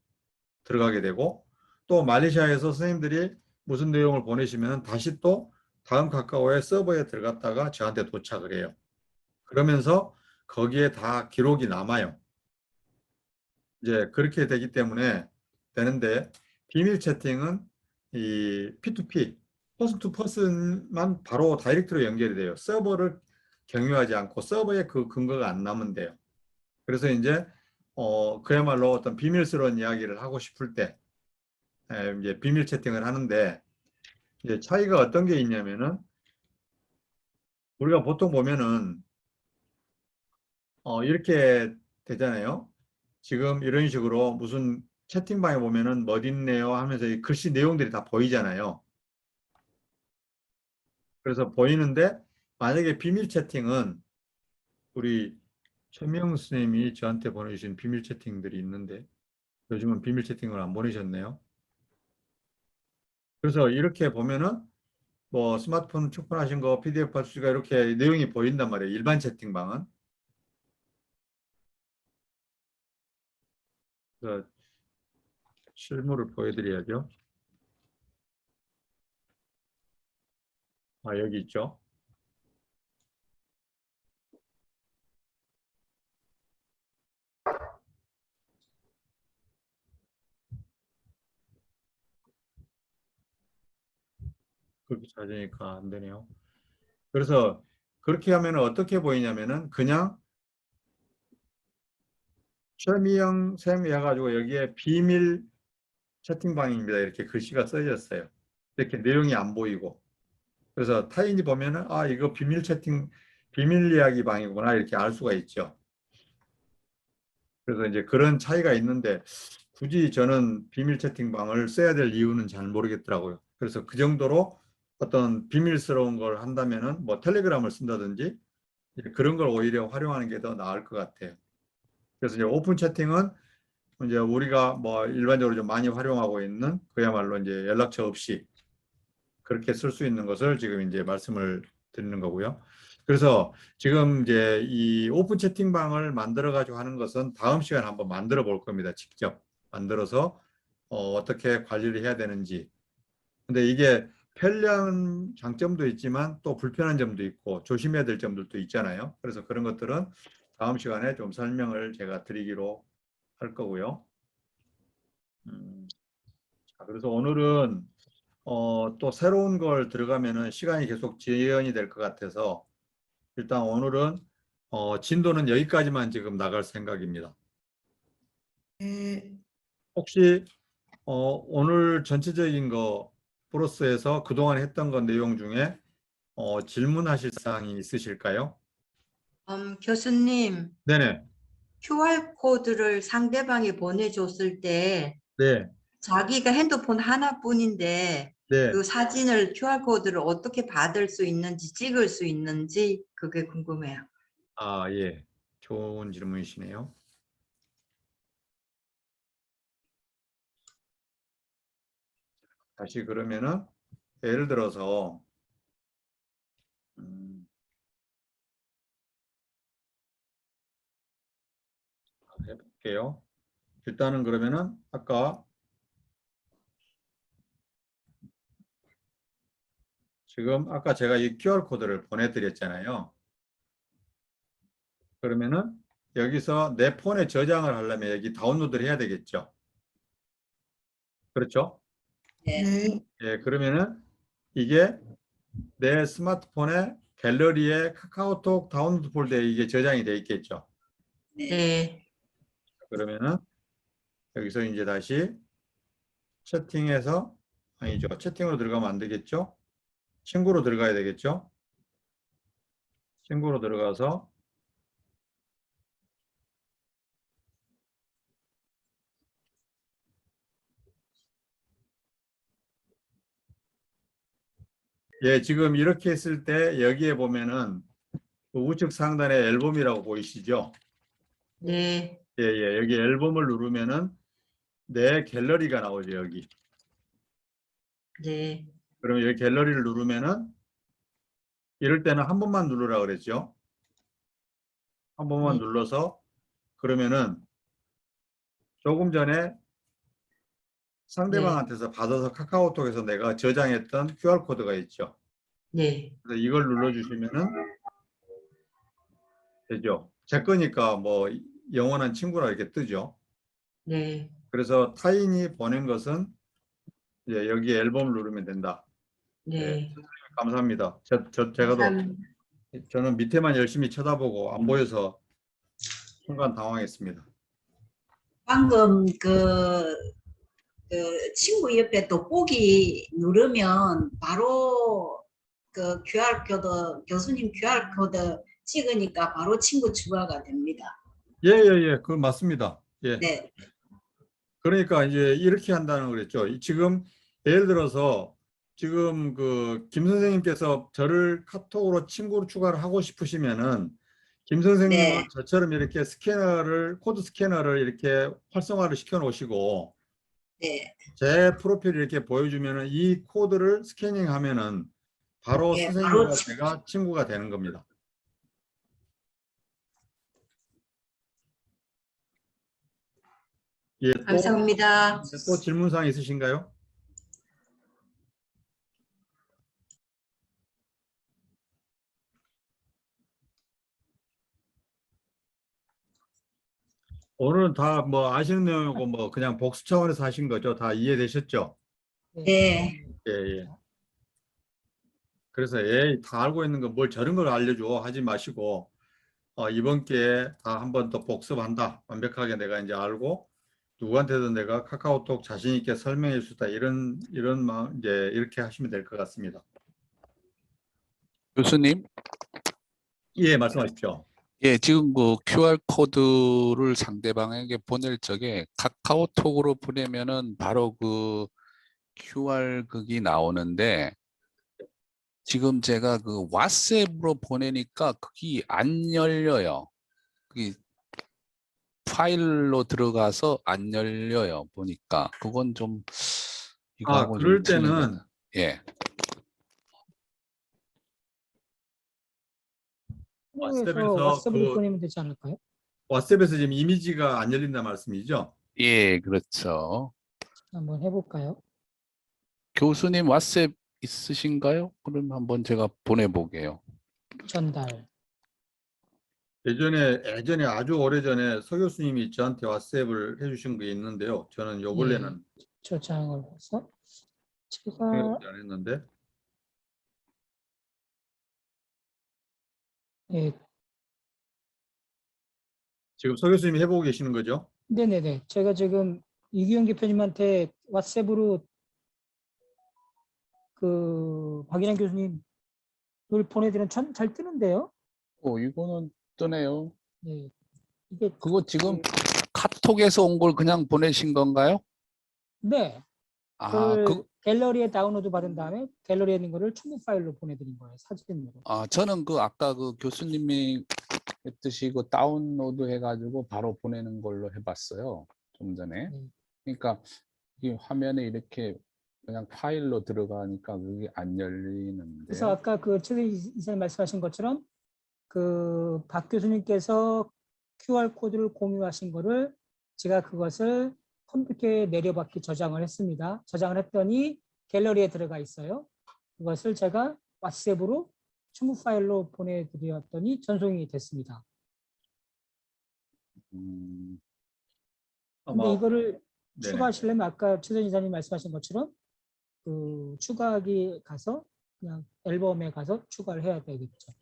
들어가게 되고, 또 말레이시아에서 선생님들이 무슨 내용을 보내시면 다시 또 다음 카카오의 서버에 들어갔다가 저한테 도착을 해요. 그러면서 거기에 다 기록이 남아요. 이제 그렇게 되기 때문에 되는데, 비밀 채팅은 이 P2P, 퍼슨 투 퍼슨만 바로 다이렉트로 연결이 돼요. 서버를 경유하지 않고 서버에 그 근거가 안 남으면 돼요. 그래서 이제 그야말로 어떤 비밀스러운 이야기를 하고 싶을 때 이제 비밀 채팅을 하는데, 이제 차이가 어떤 게 있냐면은 우리가 보통 보면은 이렇게 되잖아요. 지금 이런 식으로 무슨 채팅방에 보면은 뭐 있네요 하면서 이 글씨 내용들이 다 보이잖아요. 그래서 보이는데, 만약에 비밀 채팅은 우리 최명 선생님이 저한테 보내주신 비밀 채팅들이 있는데 요즘은 비밀 채팅을 안 보내셨네요. 그래서 이렇게 보면은 뭐 스마트폰 축폰하신 거 PDF 발수가 이렇게 내용이 보인단 말이에요. 일반 채팅방은. 그래서 실물을 보여드려야죠. 아, 여기 있죠. 그렇게 찾으니까 안 되네요. 그래서 그렇게 하면 어떻게 보이냐면은 그냥 최미영 쌤 해가지고 여기에 비밀 채팅방입니다. 이렇게 글씨가 써졌어요. 이렇게 내용이 안 보이고. 그래서 타인이 보면은 아, 이거 비밀 채팅, 비밀 이야기 방이구나 이렇게 알 수가 있죠. 그래서 이제 그런 차이가 있는데 굳이 저는 비밀 채팅방을 써야 될 이유는 잘 모르겠더라고요. 그래서 그 정도로 어떤 비밀스러운 걸 한다면은 뭐 텔레그램을 쓴다든지 그런 걸 오히려 활용하는 게 더 나을 것 같아요. 그래서 이제 오픈 채팅은 이제 우리가 뭐 일반적으로 좀 많이 활용하고 있는 그야말로 이제 연락처 없이 그렇게 쓸 수 있는 것을 지금 이제 말씀을 드리는 거고요. 그래서 지금 이제 이 오픈 채팅방을 만들어 가지고 하는 것은 다음 시간에 한번 만들어 볼 겁니다. 직접 만들어서 어떻게 관리를 해야 되는지. 근데 이게 편리한 장점도 있지만 또 불편한 점도 있고 조심해야 될 점들도 있잖아요. 그래서 그런 것들은 다음 시간에 좀 설명을 제가 드리기로 할 거고요. 자, 그래서 오늘은 또 새로운 걸 들어가면은 시간이 계속 지연이 될 것 같아서 일단 오늘은 진도는 여기까지만 지금 나갈 생각입니다. 네. 혹시 오늘 전체적인 거 플러스에서 그동안 했던 것 내용 중에 질문하실 사항이 있으실까요? 교수님, 네네. QR 코드를 상대방이 보내줬을 때 네. 자기가 핸드폰 하나뿐인데 네. 그 사진을 QR 코드를 어떻게 받을 수 있는지 찍을 수 있는지 그게 궁금해요. 아, 예. 좋은 질문이시네요. 다시 그러면은 예를 들어서 음, 해볼게요. 일단은 그러면은 아까 지금 아까 제가 이 QR 코드를 보내드렸잖아요. 그러면은 여기서 내 폰에 저장을 하려면 여기 다운로드를 해야 되겠죠. 그렇죠? 네. 예, 그러면은 이게 내 스마트폰의 갤러리에 카카오톡 다운로드 폴더에 이게 저장이 되어 있겠죠. 네. 그러면은 여기서 이제 다시 채팅해서 아니죠. 채팅으로 들어가면 안 되겠죠. 친구로 들어가야 되겠죠. 친구로 들어가서 예, 지금 이렇게 했을 때 여기에 보면은 그 우측 상단에 앨범이라고 보이시죠? 네. 예, 예, 여기 앨범을 누르면은 내 갤러리가 나오죠, 여기. 네. 그러면 여기 갤러리를 누르면은 이럴 때는 한 번만 누르라 그랬죠. 한 번만 네. 눌러서 그러면은 조금 전에 상대방한테서 받아서 카카오톡에서 내가 저장했던 QR코드가 있죠. 네. 그래서 이걸 눌러주시면은 되죠. 제 거니까 뭐 영원한 친구라 이렇게 뜨죠. 네. 그래서 타인이 보낸 것은 이제 여기 앨범을 누르면 된다. 예, 네. 감사합니다. 감사합니다. 저는 밑에만 열심히 쳐다보고 안 보여서 순간 당황했습니다. 방금 그 친구 옆에 돋보기 누르면 바로 그 QR코드, 교수님 QR코드 찍으니까 바로 친구 추가가 됩니다. 예, 예, 예, 그건 맞습니다. 예. 네. 그러니까 이제 이렇게 한다는 거랬죠. 지금 예를 들어서 지금 그 김 선생님께서 저를 카톡으로 친구로 추가를 하고 싶으시면은 김 선생님은 네. 저처럼 이렇게 코드 스캐너를 이렇게 활성화를 시켜 놓으시고 네. 제 프로필을 이렇게 보여주면은 이 코드를 스캐닝하면은 바로 예, 선생님과 바로 제가 친구가 되는 겁니다. 예, 감사합니다. 또 질문사항 있으신가요? 오늘은 다 뭐 아시는 내용이고 뭐 그냥 복수 차원에서 하신 거죠? 다 이해되셨죠? 네. 예, 예. 그래서 다 알고 있는 거 뭘 저런 걸 알려줘 하지 마시고 이번 기회에 다 한 번 더 복습한다. 완벽하게 내가 이제 알고 누구한테도 내가 카카오톡 자신 있게 설명해 줄 수 있다. 이런 마음 이제 이렇게 하시면 될 것 같습니다. 교수님, 예, 말씀하십시오. 예, 지금 그 QR 코드를 상대방에게 보낼 적에 카카오톡으로 보내면은 바로 그 QR 극이 나오는데 지금 제가 그 왓츠앱으로 보내니까 그게 안 열려요. 그게 파일로 들어가서 안 열려요. 보니까 그건 좀 이거하고 그럴 좀 틀린 것 때는 같아요. 예. 왓츠앱에서 왓츠앱으로 보내면 되지 않을까요? 왓츠앱에서 지금 이미지가 안 열린다 말씀이죠? 예, 그렇죠. 한번 해볼까요? 교수님 왓츠앱 있으신가요? 그럼 한번 제가 보내보게요. 전달. 예전에 아주 오래전에 서 교수님이 저한테 왓츠앱을 해주신 게 있는데요. 저는 요 근래는 저장을 해서 제가 생각도 안 했는데 예, 지금 서 교수님이 해보고 계시는 거죠? 네네네. 제가 지금 이규영 대표님한테 왓츠앱으로 그 박인환 교수님 을 보내드리면 잘 뜨는데요. 이거는 뜨네요. 네, 이게 그거 지금 카톡에서 온 걸 그냥 보내신 건가요? 네, 아, 갤러리에 다운로드 받은 다음에 갤러리에 있는 거를 첨부 파일로 보내드린 거예요. 사진으로. 저는 그 아까 그 교수님이 했듯이 그 다운로드 해가지고 바로 보내는 걸로 해봤어요. 좀 전에. 네. 그러니까 이 화면에 이렇게 그냥 파일로 들어가니까 그게 안 그래서 열리는데요. 아까 그 최 이사님 말씀하신 것처럼 그 박 교수님께서 QR 코드를 공유하신 거를 제가 그것을 컴퓨터에 내려받기 저장을 했습니다. 저장을 했더니 갤러리에 들어가 있어요. 그것을 제가 왓츠앱으로 첨부 파일로 보내드렸더니 전송이 됐습니다. 음, 근데 이거를 네. 추가하시려면 아까 최전 이사님 말씀하신 것처럼 그 추가하기 가서 그냥 앨범에 가서 추가를 해야 되겠죠.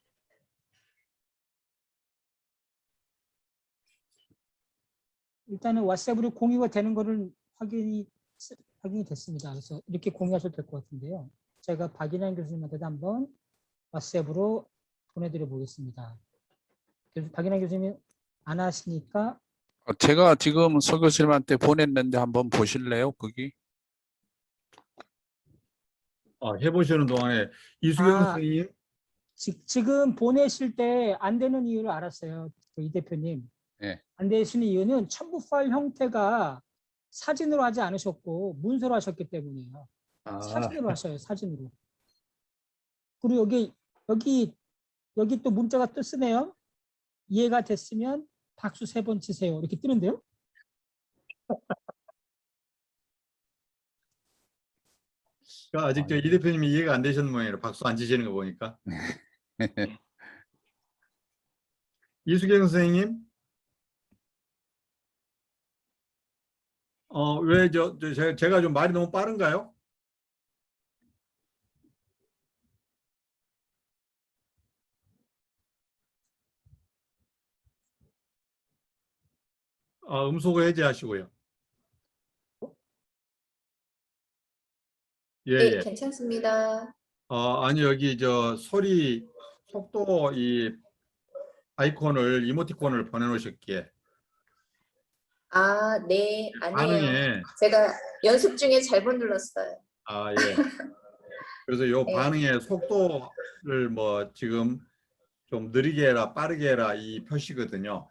일단은 왓츠앱으로 공유가 되는 거를 확인이 됐습니다. 그래서 이렇게 공유하셔도 될 것 같은데요. 제가 박인환 교수님한테도 한번 왓츠앱으로 보내드려 보겠습니다. 박인환 교수님이 안 하시니까 제가 지금 서 교수님한테 보냈는데 한번 보실래요? 거기? 해보시는 동안에 이수경 아. 선생님, 지금 보내실 때 안 되는 이유를 알았어요. 이 대표님. 네. 안 되시는 이유는 첨부 파일 형태가 사진으로 하지 않으셨고 문서로 하셨기 때문이에요. 사진으로 하셔요. 사진으로. 그리고 여기 또 문자가 또 쓰네요. 이해가 됐으면 박수 3번 치세요. 이렇게 뜨는데요. 아직 이 대표님이 이해가 안 되셨는 모양이라 박수 안 치시는 거 보니까. 이수경 선생님, 왜 제가 좀 말이 너무 빠른가요? 음소거 해제하시고요. 예, 네, 예. 괜찮습니다. 아니 여기 소리 속도 이 아이콘을 이모티콘을 보내놓으셨기에 아, 네, 아니에요. 반응에 제가 연습 중에 잘못 눌렀어요. 예. 그래서 요 네. 반응의 속도를 뭐 지금 좀 느리게 해라 빠르게 해라 이 표시거든요.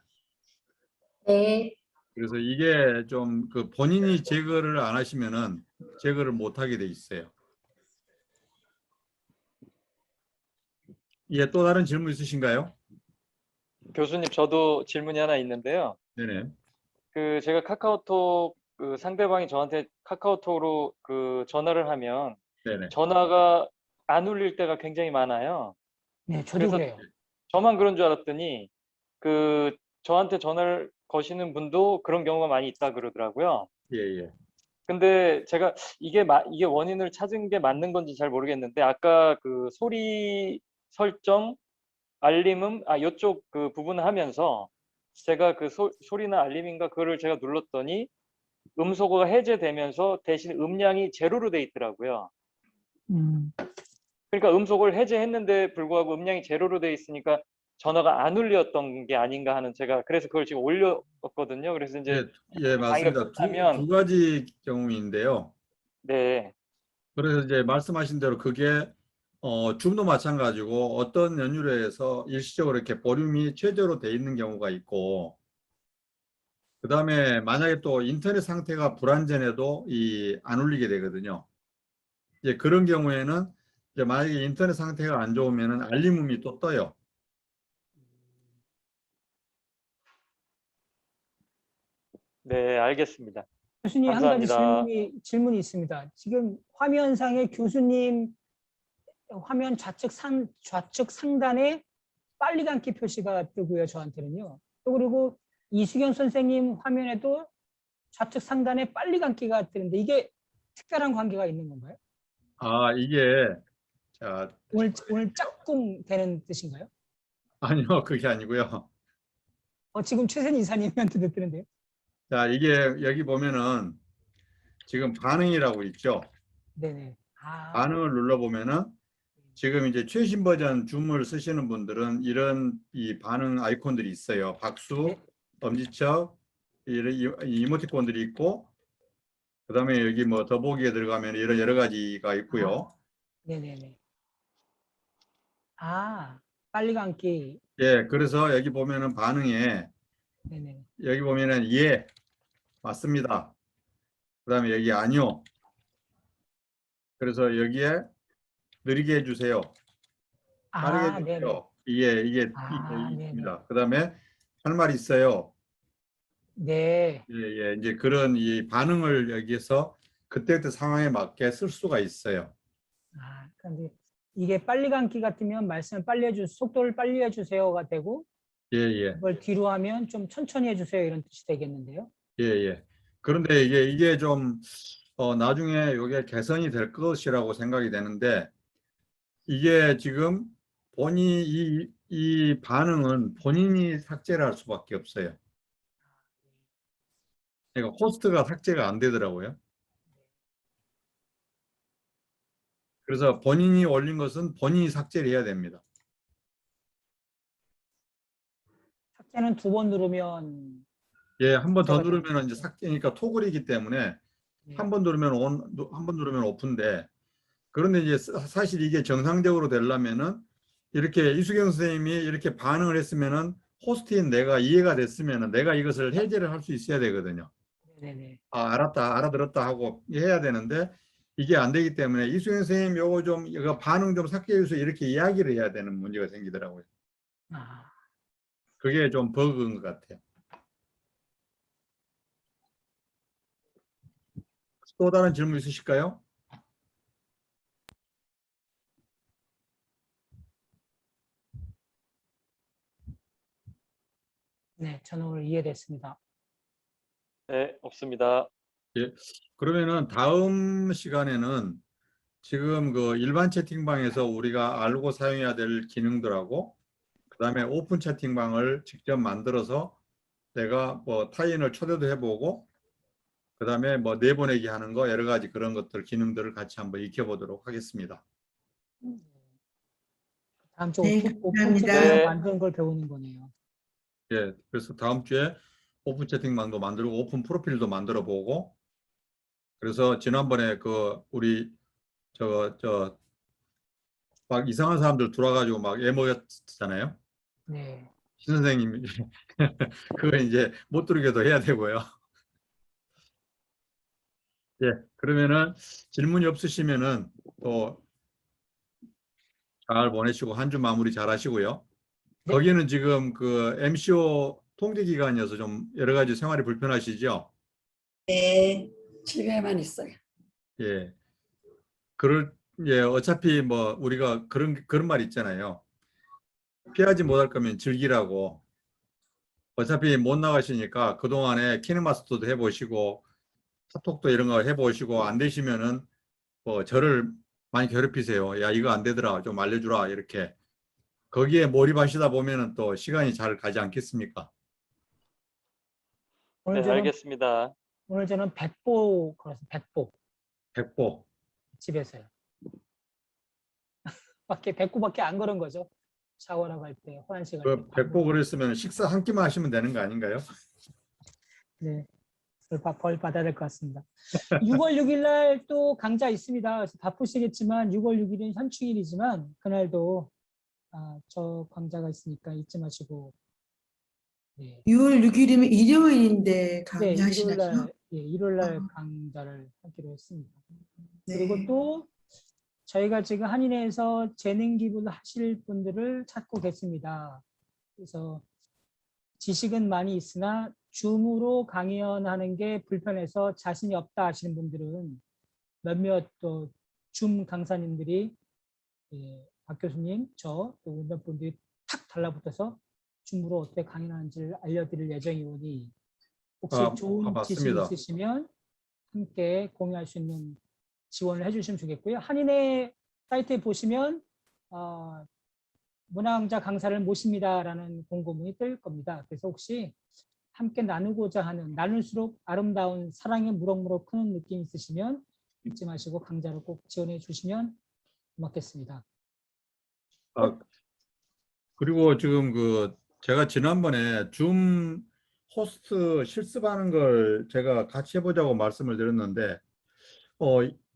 네, 그래서 이게 좀 그 본인이 제거를 안 하시면은 제거를 못 하게 돼 있어요. 예, 또 다른 질문 있으신가요? 교수님, 저도 질문이 하나 있는데요. 네네. 제가 카카오톡 상대방이 저한테 카카오톡으로 전화를 하면 네네. 전화가 안 울릴 때가 굉장히 많아요. 네, 저도 그래서 그래요. 저만 그런 줄 알았더니 저한테 전화를 거시는 분도 그런 경우가 많이 있다 그러더라고요. 예, 예. 근데 제가 이게 원인을 찾은 게 맞는 건지 잘 모르겠는데 아까 소리 설정 알림음 요쪽 부분을 하면서 제가 소리나 알림인가 그거를 제가 눌렀더니 음소거가 해제되면서 대신 음량이 제로로 돼 있더라고요. 그러니까 음소거를 해제했는데 불구하고 음량이 제로로 돼 있으니까 전화가 안 울렸던 게 아닌가 하는 제가 그래서 그걸 지금 올렸거든요. 그래서 이제 예, 맞습니다. 두 가지 경우인데요. 네. 그래서 이제 말씀하신 대로 그게 줌도 마찬가지고 어떤 연유로해서 일시적으로 이렇게 보륨이 최저로 돼 있는 경우가 있고 그 다음에 만약에 또 인터넷 상태가 불안전해도 안 울리게 되거든요. 이제 그런 경우에는 이제 만약에 인터넷 상태가 안 좋으면은 알림음이 또 떠요. 네, 알겠습니다. 교수님 한 가지 감사합니다. 질문이 있습니다. 지금 화면상에 교수님 화면 좌측 상단에 빨리 감기 표시가 뜨고요. 저한테는요. 또 그리고 이수경 선생님 화면에도 좌측 상단에 빨리 감기가 뜨는데 이게 특별한 관계가 있는 건가요? 이게 오늘 짝꿍 되는 뜻인가요? 아니요, 그게 아니고요. 지금 최선 이사님한테도 뜨는데요. 자, 이게 여기 보면은 지금 반응이라고 있죠. 네네. 반응을 눌러보면은 지금 이제 최신 버전 줌을 쓰시는 분들은 이런 이 반응 아이콘들이 있어요. 박수, 네. 엄지척, 이모티콘들이 있고, 그 다음에 여기 뭐 더보기에 들어가면 이런 여러 가지가 있고요. 네네네. 빨리 감기. 예, 그래서 여기 보면은 반응에 네네. 여기 보면은 예, 맞습니다. 그 다음에 여기 아니요. 그래서 여기에 느리게 해주세요. 빠르게 네네. 해주세요. 이게 네네. 있습니다. 그 다음에 할 말 있어요. 네. 예, 이제 그런 이 반응을 여기에서 그때그때 상황에 맞게 쓸 수가 있어요. 그런데 이게 빨리 감기 같으면 말씀을 속도를 빨리 해주세요가 되고, 예. 그걸 뒤로 하면 좀 천천히 해주세요 이런 뜻이 되겠는데요. 예. 그런데 이게 좀 나중에 이게 개선이 될 것이라고 생각이 되는데 이게 지금 이 반응은 본인이 삭제를 할 수밖에 없어요. 그러니까 호스트가 삭제가 안 되더라고요. 그래서 본인이 올린 것은 본인이 삭제를 해야 됩니다. 삭제는 2번 누르면 예, 한 번 더 삭제가 누르면 이제 삭제니까 토글이기 때문에 네. 한 번 누르면 온, 한 번 누르면 오프인데 그런데 이제 사실 이게 정상적으로 되려면은 이렇게 이수경 선생님이 이렇게 반응을 했으면은 호스트인 내가 이해가 됐으면은 내가 이것을 해제를 할 수 있어야 되거든요. 네네. 아, 알았다, 알아들었다 하고 해야 되는데 이게 안 되기 때문에 이수경 선생님 요거 좀 이거 반응 좀 삭제해 주세요 이렇게 이야기를 해야 되는 문제가 생기더라고요. 아, 그게 좀 버그인 것 같아요. 또 다른 질문 있으실까요? 네, 저는 오늘 이해됐습니다. 네, 없습니다. 그러면은 다음 시간에는 지금 그 일반 채팅방에서 우리가 알고 사용해야 될 기능들하고 그다음에 오픈 채팅방을 직접 만들어서 내가 뭐 타인을 초대도 해보고 그다음에 뭐 내보내기 하는 거 여러 가지 그런 것들 기능들을 같이 한번 익혀보도록 하겠습니다. 다음 주 네, 오픈 감사합니다. 채팅을 네. 만드는 걸 배우는 거네요. 예, 그래서 다음 주에 오픈 채팅방도 만들고 오픈 프로필도 만들어 보고 그래서 지난번에 그 우리 저 막 이상한 사람들 들어와가지고 막 애먹였잖아요. 네. 신 선생님이 그거 이제 못 들으게도 해야 되고요. 예, 그러면은 질문이 없으시면은 또 잘 보내시고 한 주 마무리 잘 하시고요. 네. 거기는 지금 그 MCO 통제 기간이어서 좀 여러 가지 생활이 불편하시죠? 네. 집에만 있어요. 예. 예, 어차피 뭐 우리가 그런 말 있잖아요. 피하지 못할 거면 즐기라고. 어차피 못 나가시니까 그동안에 키네마스터도 해보시고 카톡도 이런 거 해보시고 안 되시면은 뭐 저를 많이 괴롭히세요. 야, 이거 안 되더라. 좀 알려주라. 이렇게. 거기에 몰입하시다 보면은 또 시간이 잘 가지 않겠습니까? 오늘 네, 저는 알겠습니다. 오늘 저는 백보 걸었어요. 백보. 집에서요. 백보밖에 안 걸은 거죠. 샤워나 갈 때, 화장실 갈 때. 그 백보 그랬으면 식사 한 끼만 하시면 되는 거 아닌가요? 네. 벌 받아야 될 것 같습니다. 6월 6일 날 또 강좌 있습니다. 그래서 바쁘시겠지만 6월 6일은 현충일이지만 그날도 저 강좌가 있으니까 잊지 마시고. 네. 6월 6일이면 일요일인데 네, 강의하시나요? 일요일 날 강좌를 하기로 했습니다. 네. 그리고 또 저희가 지금 한인회에서 재능 기부를 하실 분들을 찾고 계십니다. 그래서 지식은 많이 있으나 줌으로 강연하는 게 불편해서 자신이 없다 하시는 분들은 몇몇 또 줌 강사님들이 박 교수님, 저 또 몇 분들이 탁 달라붙어서 줌으로 어떻게 강연하는지를 알려드릴 예정이오니 혹시 좋은 지식 맞습니다. 있으시면 함께 공유할 수 있는 지원을 해주시면 좋겠고요. 한인회 사이트에 보시면 문화강좌 강사를 모십니다라는 공고문이 뜰 겁니다. 그래서 혹시 함께 나누고자 하는 나눌수록 아름다운 사랑의 무럭무럭 크는 느낌 있으시면 잊지 마시고 강좌를 꼭 지원해 주시면 고맙겠습니다. 그리고 지금 제가 지난번에 줌 호스트 실습하는 걸 제가 같이 해보자고 말씀을 드렸는데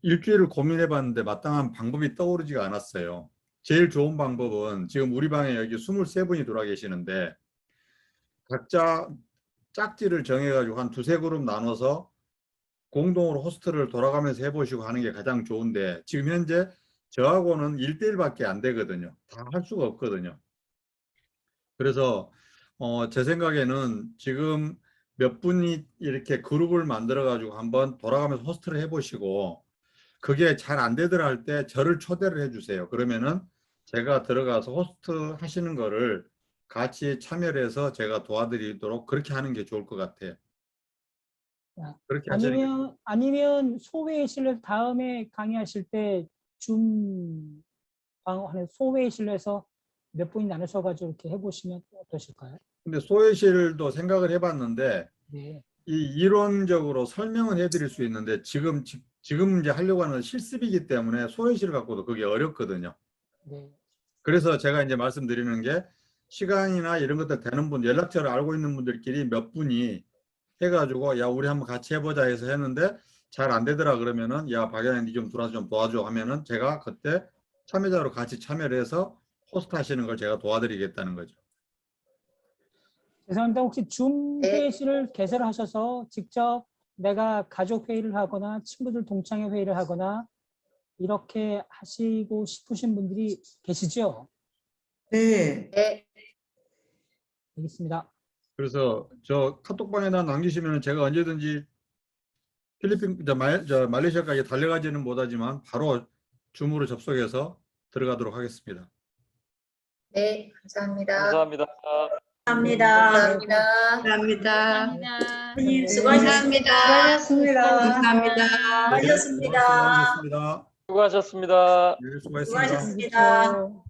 일주일을 고민해 봤는데 마땅한 방법이 떠오르지가 않았어요. 제일 좋은 방법은 지금 우리 방에 여기 23분이 들어와 계시는데 각자 짝지를 정해가지고 한 두세 그룹 나눠서 공동으로 호스트를 돌아가면서 해보시고 하는 게 가장 좋은데 지금 현재 저하고는 1대1밖에 안 되거든요. 다 할 수가 없거든요. 그래서 제 생각에는 지금 몇 분이 이렇게 그룹을 만들어 가지고 한번 돌아가면서 호스트를 해보시고 그게 잘 안 되더라 할 때 저를 초대를 해주세요. 그러면은 제가 들어가서 호스트 하시는 거를 같이 참여를 해서 제가 도와드리도록 그렇게 하는 게 좋을 것 같아요. 그렇게 하시는 게 아니면 소회의실로 다음에 강의하실 때 줌 방하는 소회의실에서 몇 분이 나누셔가지고 이렇게 해보시면 어떠실까요? 근데 소회실도 생각을 해봤는데 네. 이 이론적으로 설명은 해드릴 수 있는데 지금 이제 하려고 하는 실습이기 때문에 소회실을 갖고도 그게 어렵거든요. 네. 그래서 제가 이제 말씀드리는 게 시간이나 이런 것들 되는 분, 연락처를 알고 있는 분들끼리 몇 분이 해가지고 야 우리 한번 같이 해보자 해서 했는데 잘 안 되더라 그러면은 야 박연아 니 좀 들어와서 좀 도와줘 하면은 제가 그때 참여자로 같이 참여를 해서 호스트 하시는 걸 제가 도와드리겠다는 거죠. 죄송합니다. 혹시 줌 네. 회의실을 개설하셔서 직접 내가 가족 회의를 하거나 친구들 동창회 회의를 하거나 이렇게 하시고 싶으신 분들이 계시죠? 네. 네. 알겠습니다. 그래서 저 카톡방에다 남기시면 제가 언제든지 필리핀, 말레이시아까지 달려가지는 못하지만 바로 줌으로 접속해서 들어가도록 하겠습니다. 네. 감사합니다. 감사합니다. 감사합니다. 감사합니다. 감사합니다. 수고하셨습니다. 감사합니다. 수고하셨습니다. 수고하셨습니다. 수고하셨습니다. 네, 수고하셨습니다. 수고하셨습니다.